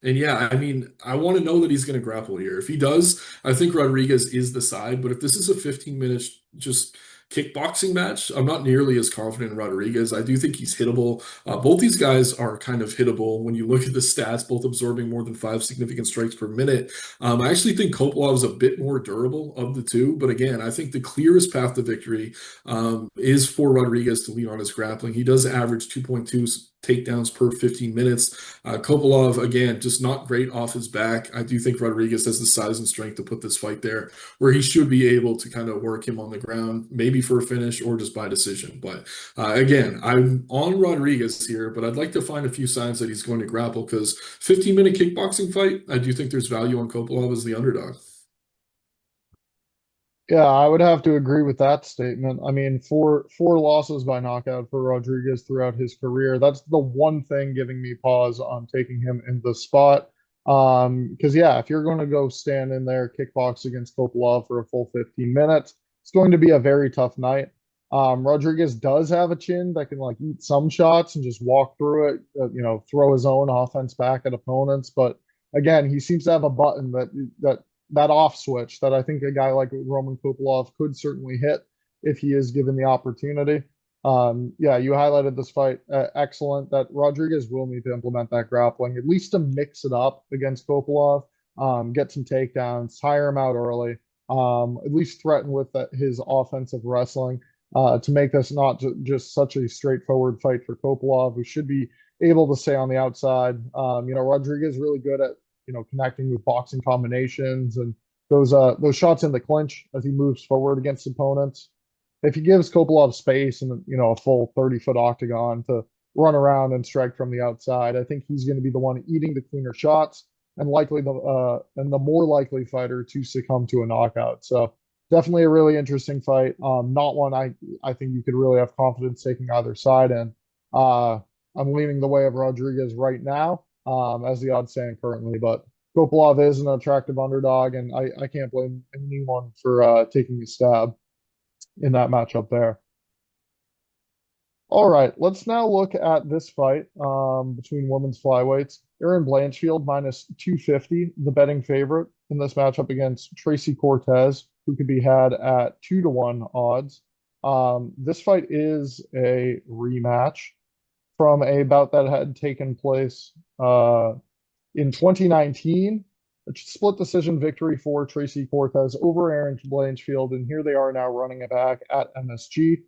B: And yeah, I mean, I want to know that he's going to grapple here. If he does, I think Rodriguez is the side. But if this is a 15-minute just kickboxing match, I'm not nearly as confident in Rodriguez. I do think he's hittable. Both these guys are kind of hittable when you look at the stats, both absorbing more than 5 significant strikes per minute. I actually think Kopylov is a bit more durable of the two, but again, I think the clearest path to victory is for Rodriguez to lean on his grappling. He does average 2.2 takedowns per 15 minutes. Kopylov, again, just not great off his back. I do think Rodriguez has the size and strength to put this fight there, where he should be able to kind of work him on the ground, maybe for a finish or just by decision. But again, I'm on Rodriguez here, but I'd like to find a few signs that he's going to grapple, because 15-minute kickboxing fight, I do think there's value on Kopylov as the underdog.
A: Yeah, I would have to agree with that statement. I mean, four losses by knockout for Rodriguez throughout his career. That's the one thing giving me pause on taking him in the spot. Because yeah, if you're going to go stand in there kickbox against Kopylov for a full 15 minutes, it's going to be a very tough night. Rodriguez does have a chin that can like eat some shots and just walk through it, throw his own offense back at opponents. But again, he seems to have a button that that off switch that I think a guy like Roman Kopylov could certainly hit if he is given the opportunity. Yeah, you highlighted this fight. Excellent. That Rodriguez will need to implement that grappling, at least to mix it up against Kopylov, get some takedowns, tire him out early, at least threaten with his offensive wrestling to make this not just such a straightforward fight for Kopylov, who should be able to stay on the outside. Rodriguez really good at connecting with boxing combinations and those shots in the clinch as he moves forward against opponents. If he gives Kopylov space and a full 30-foot octagon to run around and strike from the outside, I think he's going to be the one eating the cleaner shots and likely the more likely fighter to succumb to a knockout. So definitely a really interesting fight. Not one I think you could really have confidence taking either side in. I'm leaning the way of Rodriguez right now, as the odds stand currently, but Kopylov is an attractive underdog, and I can't blame anyone for taking a stab in that matchup there. All right, let's now look at this fight between women's flyweights. Erin Blanchfield minus 250, the betting favorite in this matchup against Tracy Cortez, who could be had at 2-1 odds. This fight is a rematch from a bout that had taken place in 2019. A split decision victory for Tracy Cortez over Erin Blanchfield, and here they are now running it back at MSG.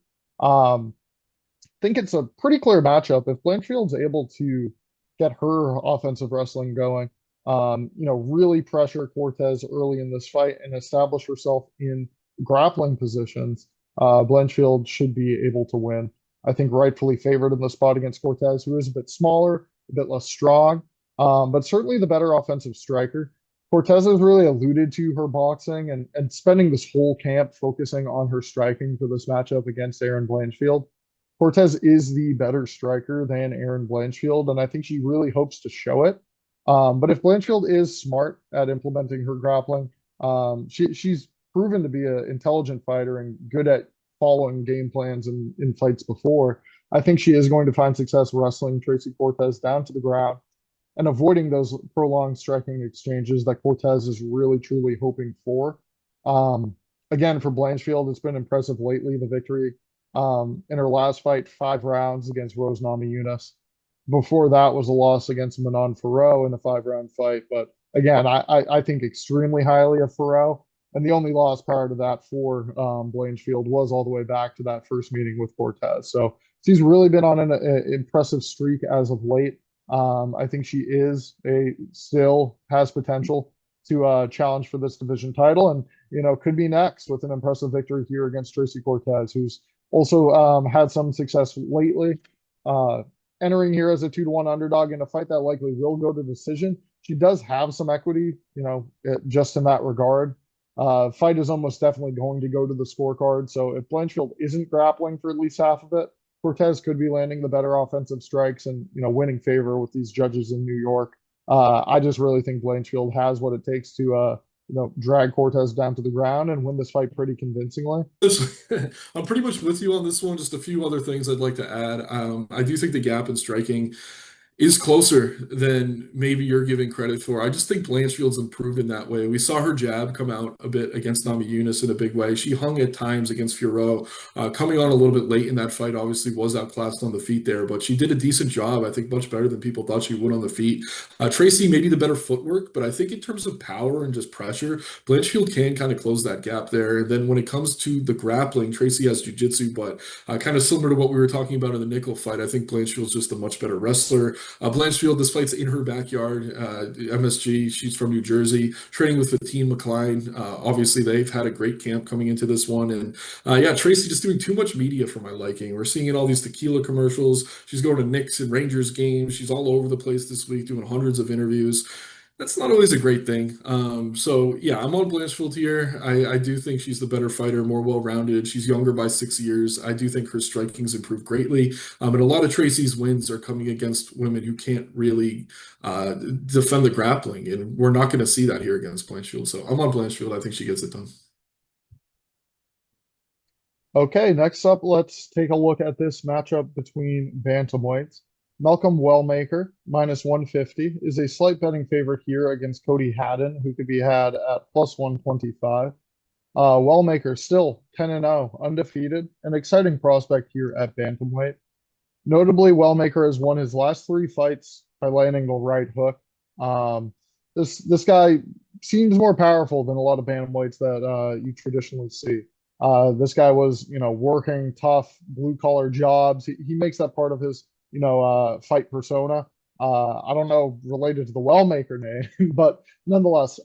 A: Think it's a pretty clear matchup. If Blanchfield's able to get her offensive wrestling going, really pressure Cortez early in this fight and establish herself in grappling positions, Blanchfield should be able to win. I think rightfully favored in the spot against Cortez, who is a bit smaller, a bit less strong, but certainly the better offensive striker. Cortez has really alluded to her boxing and spending this whole camp focusing on her striking for this matchup against Erin Blanchfield. Cortez is the better striker than Erin Blanchfield, and I think she really hopes to show it. But if Blanchfield is smart at implementing her grappling, she's proven to be an intelligent fighter and good at following game plans in fights before. I think she is going to find success wrestling Tracy Cortez down to the ground and avoiding those prolonged striking exchanges that Cortez is really truly hoping for. Again, for Blanchfield, it's been impressive lately. The victory in her last fight, 5 rounds against Rose Namajunas. Before that was a loss against Manon Farrow in a 5-round fight. But again, I think extremely highly of Farrow. And the only loss prior to that for Blanchfield was all the way back to that first meeting with Cortez. So she's really been on an impressive streak as of late. I think she still has potential to challenge for this division title, and could be next with an impressive victory here against Tracy Cortez, who's also had some success lately. Entering here as a 2-1 underdog in a fight that likely will go to decision. She does have some equity, just in that regard. Fight is almost definitely going to go to the scorecard. So if Blanchfield isn't grappling for at least half of it, Cortez could be landing the better offensive strikes and winning favor with these judges in New York. I just really think Blanchfield has what it takes to drag Cortez down to the ground and win this fight pretty convincingly.
B: I'm pretty much with you on this one. Just a few other things I'd like to add. I do think the gap in striking is closer than maybe you're giving credit for. I just think Blanchfield's improved in that way. We saw her jab come out a bit against Namajunas in a big way. She hung at times against Furo. Coming on a little bit late in that fight, obviously was outclassed on the feet there, but she did a decent job. I think much better than people thought she would on the feet. Tracy, maybe the better footwork, but I think in terms of power and just pressure, Blanchfield can kind of close that gap there. And then when it comes to the grappling, Tracy has jiu-jitsu, but kind of similar to what we were talking about in the Nickel fight, I think Blanchfield's just a much better wrestler. Blanchfield, this fight's in her backyard. MSG, she's from New Jersey, training with Fatin McLean. Obviously, they've had a great camp coming into this one. And yeah, Tracy just doing too much media for my liking. We're seeing in all these tequila commercials. She's going to Knicks and Rangers games. She's all over the place this week doing hundreds of interviews. That's not always a great thing. So yeah, I'm on Blanchfield here. I do think she's the better fighter, more well-rounded. She's younger by 6 years. I do think her striking's improved greatly. And a lot of Tracy's wins are coming against women who can't really defend the grappling, and we're not going to see that here against Blanchfield. So I'm on Blanchfield. I think she gets it done.
A: Okay, next up, let's take a look at this matchup between bantamweights. Malcolm Wellmaker, minus 150, is a slight betting favorite here against Cody Haddon, who could be had at plus 125. Wellmaker still 10-0, undefeated, an exciting prospect here at bantamweight. Notably, Wellmaker has won his last three fights by landing the right hook. Um, this guy seems more powerful than a lot of bantamweights that you traditionally see. This guy was, working tough blue collar jobs. He makes that part of his, fight persona. I don't know related to the Wellmaker name, but nonetheless,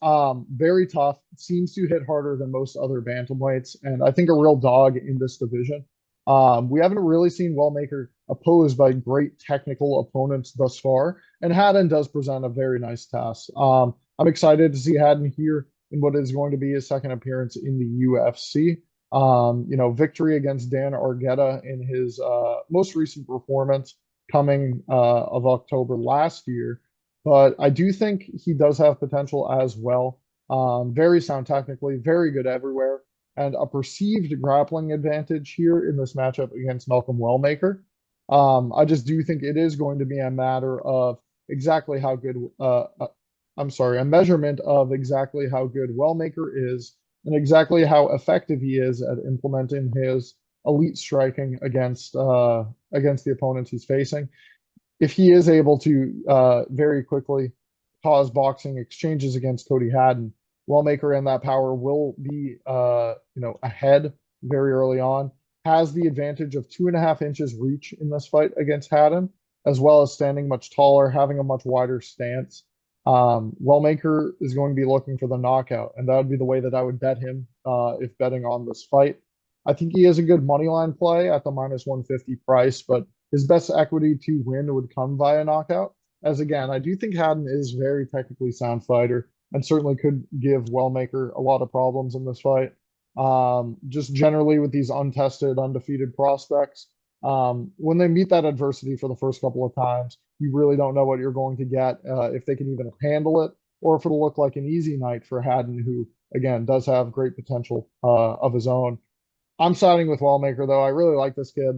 A: very tough. Seems to hit harder than most other bantamweights, and I think a real dog in this division. We haven't really seen Wellmaker opposed by great technical opponents thus far, and Haddon does present a very nice task. I'm excited to see Haddon here in what is going to be his second appearance in the UFC. Victory against Dan Argueta in his most recent performance coming of October last year. But I do think he does have potential as well. Very sound technically, very good everywhere, and a perceived grappling advantage here in this matchup against Malcolm Wellmaker. I just do think it is going to be a matter of exactly how good, I'm sorry, a measurement of exactly how good Wellmaker is and exactly how effective he is at implementing his elite striking against the opponents he's facing. If he is able to very quickly cause boxing exchanges against Cody Haddon, Wellmaker and that power will be ahead very early on. Has the advantage of 2.5 inches reach in this fight against Haddon, as well as standing much taller, having a much wider stance. Wellmaker is going to be looking for the knockout, and that would be the way that I would bet him if betting on this fight. I think he is a good money line play at the minus 150 price, but his best equity to win would come via knockout. As again, I do think Haddon is very technically sound fighter and certainly could give Wellmaker a lot of problems in this fight. Just generally with these untested, undefeated prospects, when they meet that adversity for the first couple of times, you really don't know what you're going to get, if they can even handle it, or if it'll look like an easy night for Haddon, who, again, does have great potential of his own. I'm siding with Wellmaker, though. I really like this kid.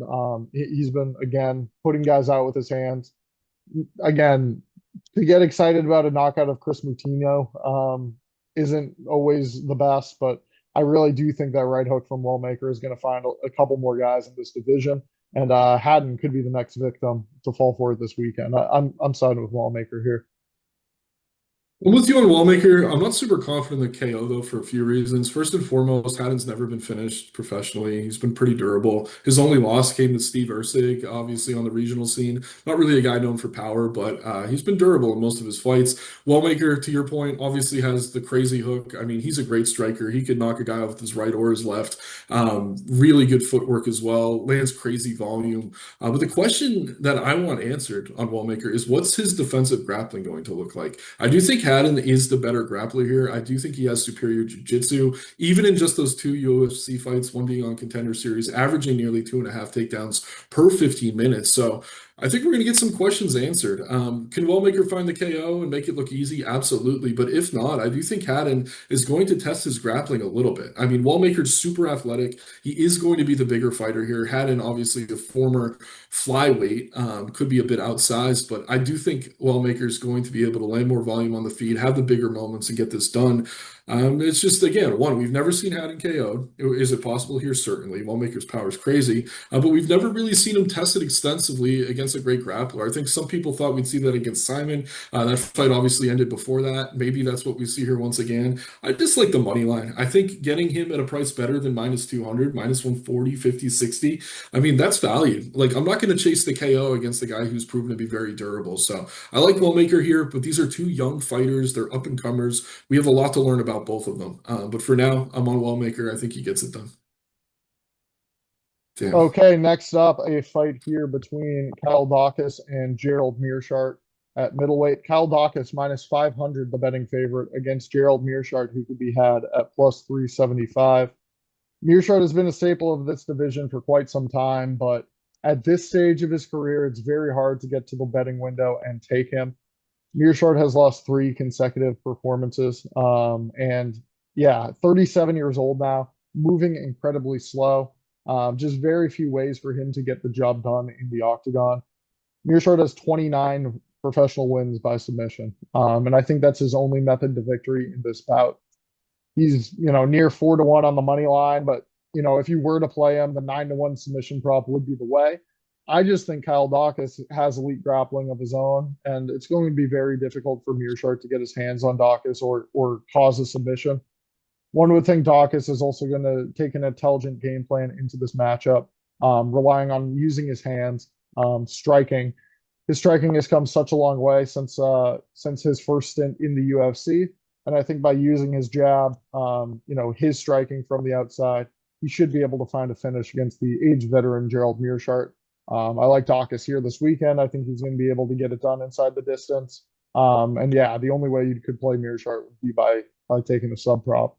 A: He's been, again, putting guys out with his hands. Again, to get excited about a knockout of Chris Moutinho isn't always the best, but I really do think that right hook from Wellmaker is going to find a couple more guys in this division, and Haddon could be the next victim to fall for it this weekend. I'm siding with Wellmaker here.
B: I'm with you on Wallmaker. I'm not super confident in the KO though for a few reasons. First and foremost, Haddon's never been finished professionally. He's been pretty durable. His only loss came to Steve Ursig, obviously on the regional scene. Not really a guy known for power, but he's been durable in most of his fights. Wallmaker, to your point, obviously has the crazy hook. I mean, he's a great striker. He could knock a guy off with his right or his left. Really good footwork as well. Lands crazy volume. But the question that I want answered on Wallmaker is what's his defensive grappling going to look like? I do think Haddon is the better grappler here. I do think he has superior jiu-jitsu, even in just those two UFC fights, one being on Contender Series, averaging nearly 2.5 takedowns per 15 minutes. So I think we're going to get some questions answered. Can Wellmaker find the KO and make it look easy? Absolutely. But if not, I do think Haddon is going to test his grappling a little bit. I mean, Wellmaker's super athletic. He is going to be the bigger fighter here. Haddon, obviously, the former flyweight, could be a bit outsized, but I do think Wellmaker's going to be able to lay more volume on the feet, have the bigger moments, and get this done. It's just, again, one, we've never seen Haddon KO'd. Is it possible here? Certainly. Wellmaker's power is crazy, but we've never really seen him tested extensively against a great grappler. I think some people thought we'd see that against Simon. That fight obviously ended before that. Maybe that's what we see here once again. I just like the money line. I think getting him at a price better than minus 200, minus 140, 50, 60, I mean, that's value. Like, I'm not going to chase the KO against a guy who's proven to be very durable. So I like Wellmaker here, but these are two young fighters. They're up and comers. We have a lot to learn about both of them. But for now, I'm on Wellmaker. I think he gets it done. Damn.
A: Okay, next up, a fight here between Kyle Dawkins and Gerald Meerschaert at middleweight. Kyle Dawkins minus 500, the betting favorite, against Gerald Meerschaert, who could be had at plus 375. Meerschaert has been a staple of this division for quite some time, but at this stage of his career, it's very hard to get to the betting window and take him. Meerschaert has lost 3 consecutive performances. And yeah, 37 years old now, moving incredibly slow. Just very few ways for him to get the job done in the octagon. Mearshart has 29 professional wins by submission. And I think that's his only method to victory in this bout. He's, near 4-1 on the money line, but if you were to play him, the 9-1 submission prop would be the way. I just think Kyle Dawkins has elite grappling of his own, and it's going to be very difficult for Mearshart to get his hands on Dawkins or cause a submission. One would think Dawkins is also going to take an intelligent game plan into this matchup, relying on using his hands, striking. His striking has come such a long way since his first stint in the UFC, and I think by using his jab, his striking from the outside, he should be able to find a finish against the aged veteran Gerald Mearshart. I like Dawkins here this weekend. I think he's going to be able to get it done inside the distance. And yeah, the only way you could play Mearshart would be by taking a sub prop.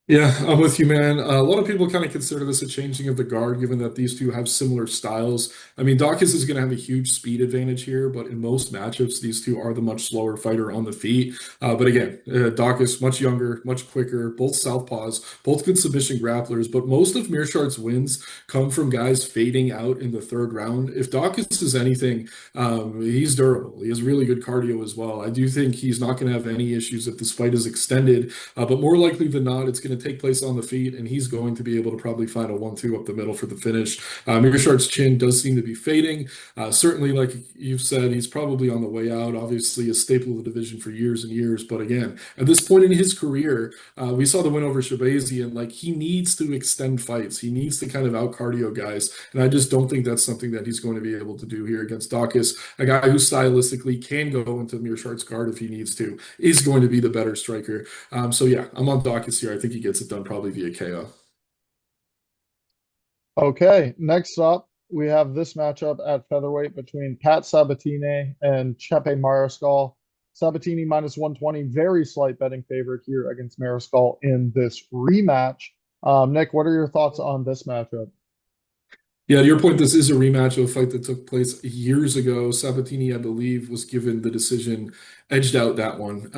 B: Yeah, I'm with you, man. A lot of people kind of consider this a changing of the guard, given that these two have similar styles. I mean, Dawkins is going to have a huge speed advantage here, but in most matchups, these two are the much slower fighter on the feet. But again, Dawkins much younger, much quicker, both southpaws, both good submission grapplers. But most of Mearshart's wins come from guys fading out in the third round. If Dawkins is anything, he's durable. He has really good cardio as well. I do think he's not going to have any issues if this fight is extended, but more likely than not, it's going to take place on the feet, and he's going to be able to probably find a 1-2 up the middle for the finish. Mearshart's chin does seem to be fading. Certainly, like you've said, he's probably on the way out. Obviously, a staple of the division for years and years. But again, at this point in his career, we saw the win over Shabazi, and like he needs to extend fights. He needs to kind of out cardio guys, and I just don't think that's something that he's going to be able to do here against Dawkins, a guy who stylistically can go into Mearshart's guard if he needs to, is going to be the better striker. So yeah, I'm on Dawkins here. I think he gets it done probably via KO.
A: Okay, next up, we have this matchup at featherweight between Pat Sabatini and Chepe Mariscal. Sabatini minus 120, very slight betting favorite here against Mariscal in this rematch. Nick, what are your thoughts on this matchup?
B: Yeah, to your point, this is a rematch of a fight that took place years ago. Sabatini, I believe, was given the decision, edged out that one.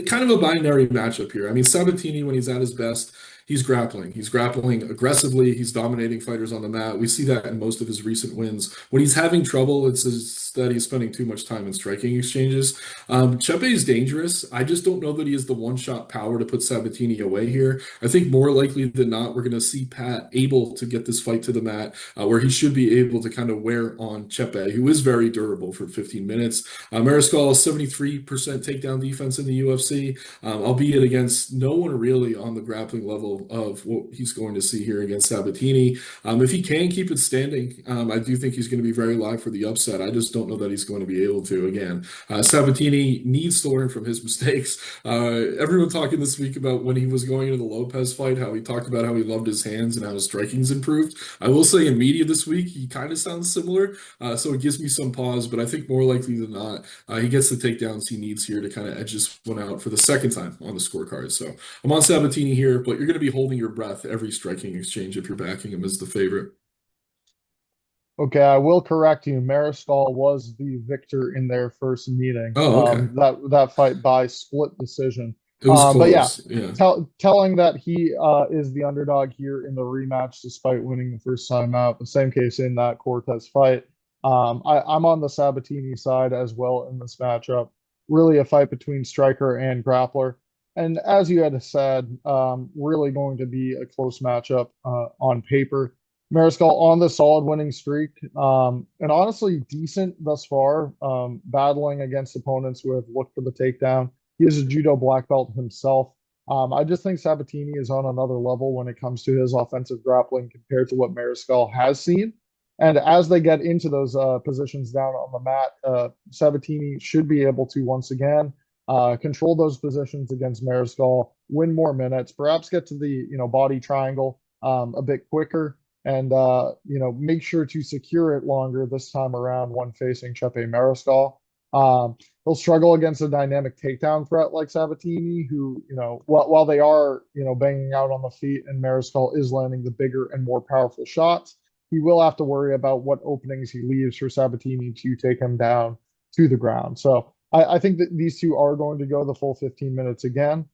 B: Kind of a binary matchup here. I mean, Sabatini, when he's at his best, he's grappling. He's grappling aggressively. He's dominating fighters on the mat. We see that in most of his recent wins. When he's having trouble, that he's spending too much time in striking exchanges. Chepe is dangerous. I just don't know that he has the one-shot power to put Sabatini away here. I think more likely than not, we're going to see Pat able to get this fight to the mat, where he should be able to kind of wear on Chepe, who is very durable for 15 minutes. Mariscal, 73% takedown defense in the UFC, albeit against no one really on the grappling level of what he's going to see here against Sabatini. If he can keep it standing, I do think he's going to be very live for the upset. I just don't know that he's going to be able to. Again, Sabatini needs to learn from his mistakes. Everyone talking this week about when he was going into the Lopez fight, how he talked about how he loved his hands and how his striking's improved. I will say in media this week, he kind of sounds similar, so it gives me some pause, but I think more likely than not, he gets the takedowns he needs here to kind of edge this one out for the second time on the scorecard. So I'm on Sabatini here, but you're going to be holding your breath every striking exchange if you're backing him as the favorite.
A: Okay, I will correct you. Mariscal was the victor in their first meeting.
B: Oh, okay.
A: That fight by split decision.
B: It was
A: But yeah,
B: close. Yeah.
A: telling that he is the underdog here in the rematch despite winning the first time out. The same case in that Cortez fight. I'm on the Sabatini side as well in this matchup. Really a fight between striker and grappler. And as you had said, really going to be a close matchup on paper. Mariscal on the solid winning streak, and honestly decent thus far, battling against opponents who have looked for the takedown. He is a judo black belt himself. I just think Sabatini is on another level when it comes to his offensive grappling compared to what Mariscal has seen. And as they get into those positions down on the mat, Sabatini should be able to once again control those positions against Mariscal, win more minutes, perhaps get to the body triangle a bit quicker and make sure to secure it longer this time around when facing Chepe Mariscal. He'll struggle against a dynamic takedown threat like Sabatini, who while they are banging out on the feet and Mariscal is landing the bigger and more powerful shots, he will have to worry about what openings he leaves for Sabatini to take him down to the ground. So I think that these two are going to go the full 15 minutes again.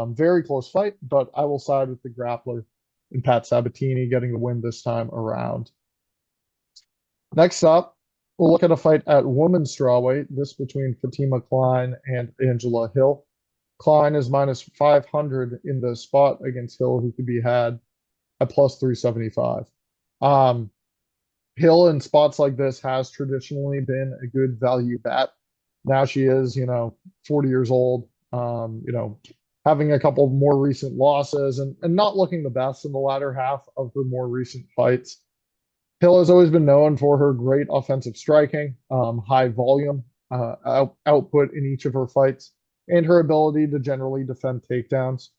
A: Very close fight, but I will side with the grappler and Pat Sabatini getting the win this time around. Next up, we'll look at a fight at women's strawweight, this between Fatima Klein and Angela Hill. Klein is minus 500 in the spot against Hill, who could be had at plus 375. Um, Hill in spots like this has traditionally been a good value bet. Now she is, 40 years old, having a couple of more recent losses and not looking the best in the latter half of her more recent fights. Hill has always been known for her great offensive striking, high volume output in each of her fights, and her ability to generally defend takedowns.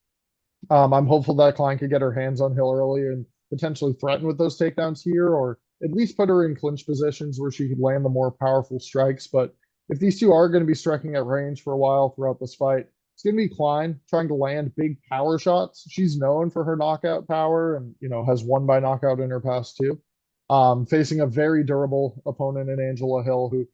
A: I'm hopeful that Klein could get her hands on Hill early and potentially threaten with those takedowns here, or at least put her in clinch positions where she could land the more powerful strikes. But if these two are going to be striking at range for a while throughout this fight, it's going to be Klein trying to land big power shots. She's known for her knockout power and, has won by knockout in her past too. Facing a very durable opponent in Angela Hill, who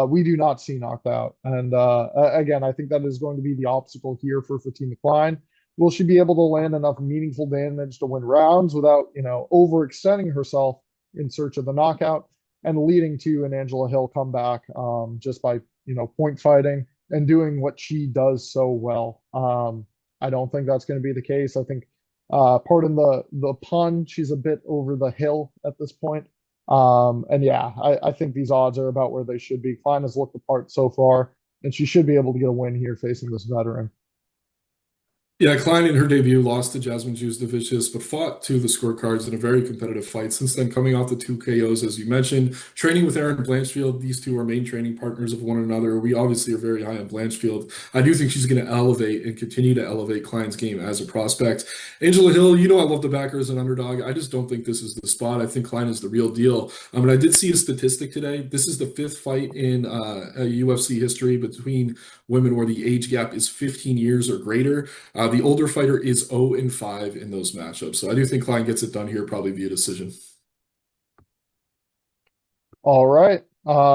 A: we do not see knocked out. And again, I think that is going to be the obstacle here for Fatima Klein. Will she be able to land enough meaningful damage to win rounds without, overextending herself in search of the knockout and leading to an Angela Hill comeback just by, point fighting and doing what she does so well. I don't think that's going to be the case. I think, pardon the pun, she's a bit over the hill at this point. And yeah, I think these odds are about where they should be. Klein has looked the part so far, and she should be able to get a win here facing this veteran.
B: Yeah, Klein in her debut lost to Jasmine Jasudavicius, but fought to the scorecards in a very competitive fight. Since then, coming off the two KOs, as you mentioned, training with Erin Blanchfield, these two are main training partners of one another. We obviously are very high on Blanchfield. I do think she's going to elevate and continue to elevate Klein's game as a prospect. Angela Hill, I love the backer as an underdog. I just don't think this is the spot. I think Klein is the real deal. And I did see a statistic today. This is the fifth fight in UFC history between women where the age gap is 15 years or greater. The older fighter is 0 and 5 in those matchups. So I do think Klein gets it done here, probably via decision.
A: All right.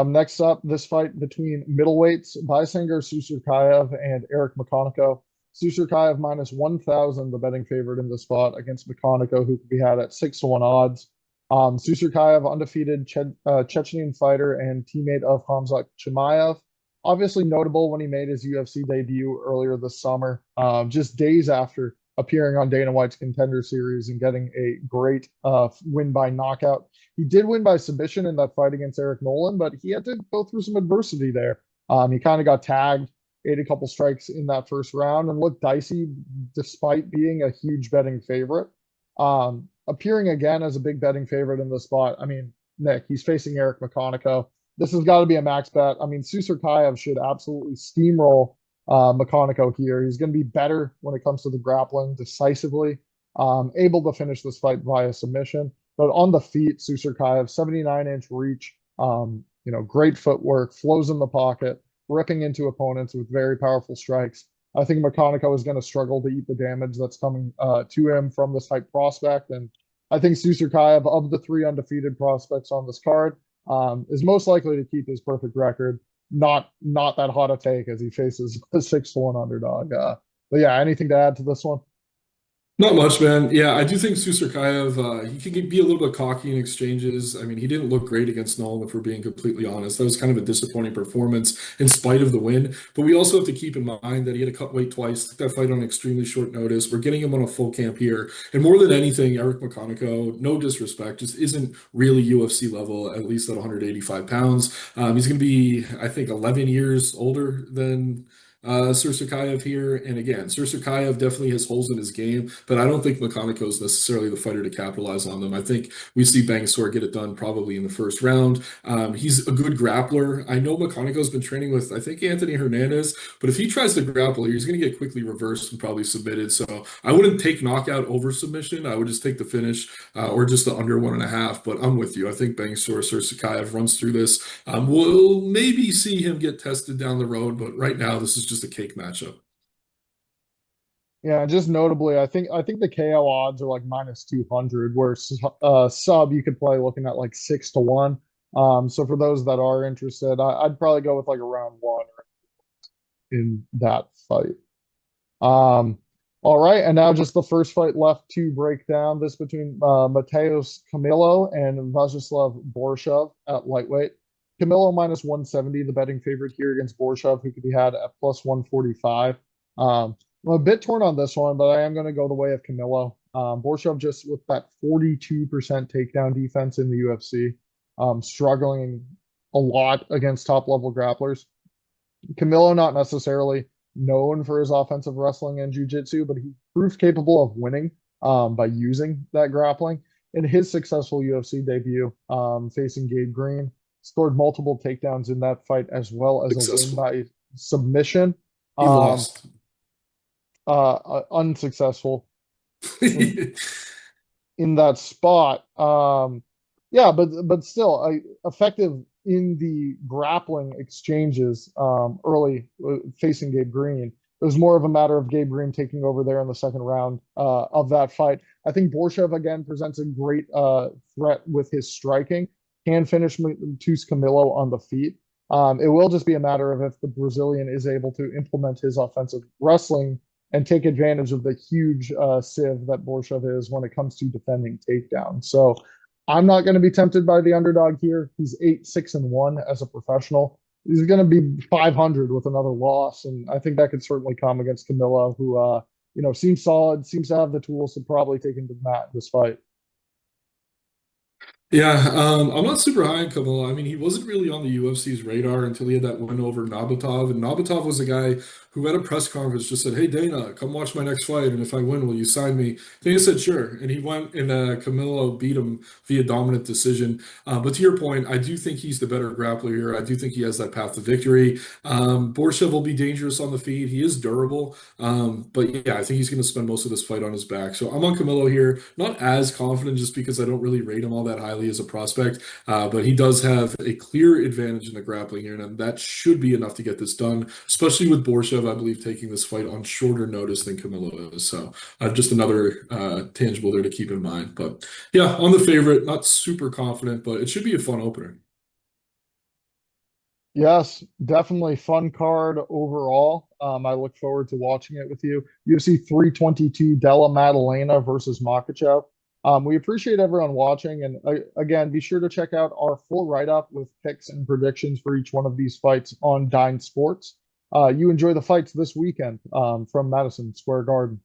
A: Next up, this fight between middleweights, Baisinger Susurkayev and Eric Makhachev. Susurkayev minus 1,000, the betting favorite in the spot against Makhachev, who could be had at 6-1 odds. Susurkayev, undefeated Chechnyan fighter and teammate of Khamzat Chimaev. Obviously notable when he made his UFC debut earlier this summer, just days after appearing on Dana White's Contender Series and getting a great win by knockout. He did win by submission in that fight against Eric Nolan, but he had to go through some adversity there. He kind of got tagged, ate a couple strikes in that first round, and looked dicey despite being a huge betting favorite. Appearing again as a big betting favorite in the spot. I mean, Nick, he's facing Eric Makhachev. This has got to be a max bet. I mean, Susurkayev should absolutely steamroll Makhachev here. He's going to be better when it comes to the grappling decisively, able to finish this fight via submission. But on the feet, Susurkayev, 79-inch reach, great footwork, flows in the pocket, ripping into opponents with very powerful strikes. I think Makhachev is going to struggle to eat the damage that's coming to him from this hype prospect. And I think Susurkayev, of the three undefeated prospects on this card, is most likely to keep his perfect record. Not that hot a take as he faces a 6-1 underdog. But yeah, anything to add to this one?
B: Not much, man. Yeah, I do think Susurkayev, he can be a little bit cocky in exchanges. I mean, he didn't look great against Nolan, if we're being completely honest. That was kind of a disappointing performance in spite of the win. But we also have to keep in mind that he had to cut weight twice, took that fight on extremely short notice. We're getting him on a full camp here. And more than anything, Eric Makhachev, no disrespect, just isn't really UFC level, at least at 185 pounds. He's going to be, I think, 11 years older than Susurkayev here. And again, Susurkayev definitely has holes in his game, but I don't think Makhachev is necessarily the fighter to capitalize on them. I think we see Bangsaur get it done probably in the first round. He's a good grappler. I know Makhachev's been training with, I think, Anthony Hernandez, but if he tries to grapple here, he's going to get quickly reversed and probably submitted. So I wouldn't take knockout over submission. I would just take the finish or just the under 1.5. But I'm with you. I think Bangsaur Susurkayev runs through this. We'll maybe see him get tested down the road, but right now this is just a cake matchup.
A: Yeah, just notably, I think the KO odds are like minus 200, where sub you could play looking at like 6-1. So for those that are interested, I'd probably go with like a round one in that fight. Um, All right, and now just the first fight left to break down. This between Mateus Camilo and Vasyslav Borshev at lightweight. Camilo minus 170, the betting favorite here against Borshev, who could be had at plus 145. I'm a bit torn on this one, but I am going to go the way of Camilo. Borshev just with that 42% takedown defense in the UFC, struggling a lot against top level grapplers. Camilo not necessarily known for his offensive wrestling and jiu-jitsu, but he proved capable of winning by using that grappling. In his successful UFC debut, facing Gabe Green, scored multiple takedowns in that fight as well as a win
B: Successful.
A: by submission.
B: He
A: Um,
B: lost.
A: Unsuccessful in that spot. Yeah, but still, effective in the grappling exchanges early facing Gabe Green. It was more of a matter of Gabe Green taking over there in the second round of that fight. I think Borshev again presents a great threat with his striking. Can finish Matus Camilo on the feet. It will just be a matter of if the Brazilian is able to implement his offensive wrestling and take advantage of the huge sieve that Borshev is when it comes to defending takedowns. So I'm not going to be tempted by the underdog here. He's 8-6-1 as a professional. He's going to be 500 with another loss, and I think that could certainly come against Camilla, who seems solid, seems to have the tools to probably take him to the mat in this fight.
B: Yeah, I'm not super high on Kamala. I mean, he wasn't really on the UFC's radar until he had that win over Nabokov. And Nabokov was a guy who at a press conference just said, "Hey, Dana, come watch my next fight, and if I win, will you sign me?" Dana said, "Sure." And he went, and Camilo beat him via dominant decision. But to your point, I do think he's the better grappler here. I do think he has that path to victory. Borshev will be dangerous on the feet. He is durable. But yeah, I think he's going to spend most of this fight on his back. So I'm on Camilo here. Not as confident just because I don't really rate him all that highly as a prospect. But he does have a clear advantage in the grappling here, and that should be enough to get this done, especially with Borshev, I believe, taking this fight on shorter notice than Camilo is. So just another tangible there to keep in mind. But yeah, on the favorite, not super confident, but it should be a fun opener.
A: Yes, definitely fun card overall. I look forward to watching it with you. UFC 322 Della Maddalena versus Makhachev. We appreciate everyone watching, and again, be sure to check out our full write-up with picks and predictions for each one of these fights on Dine Sports. You enjoy the fights this weekend from Madison Square Garden.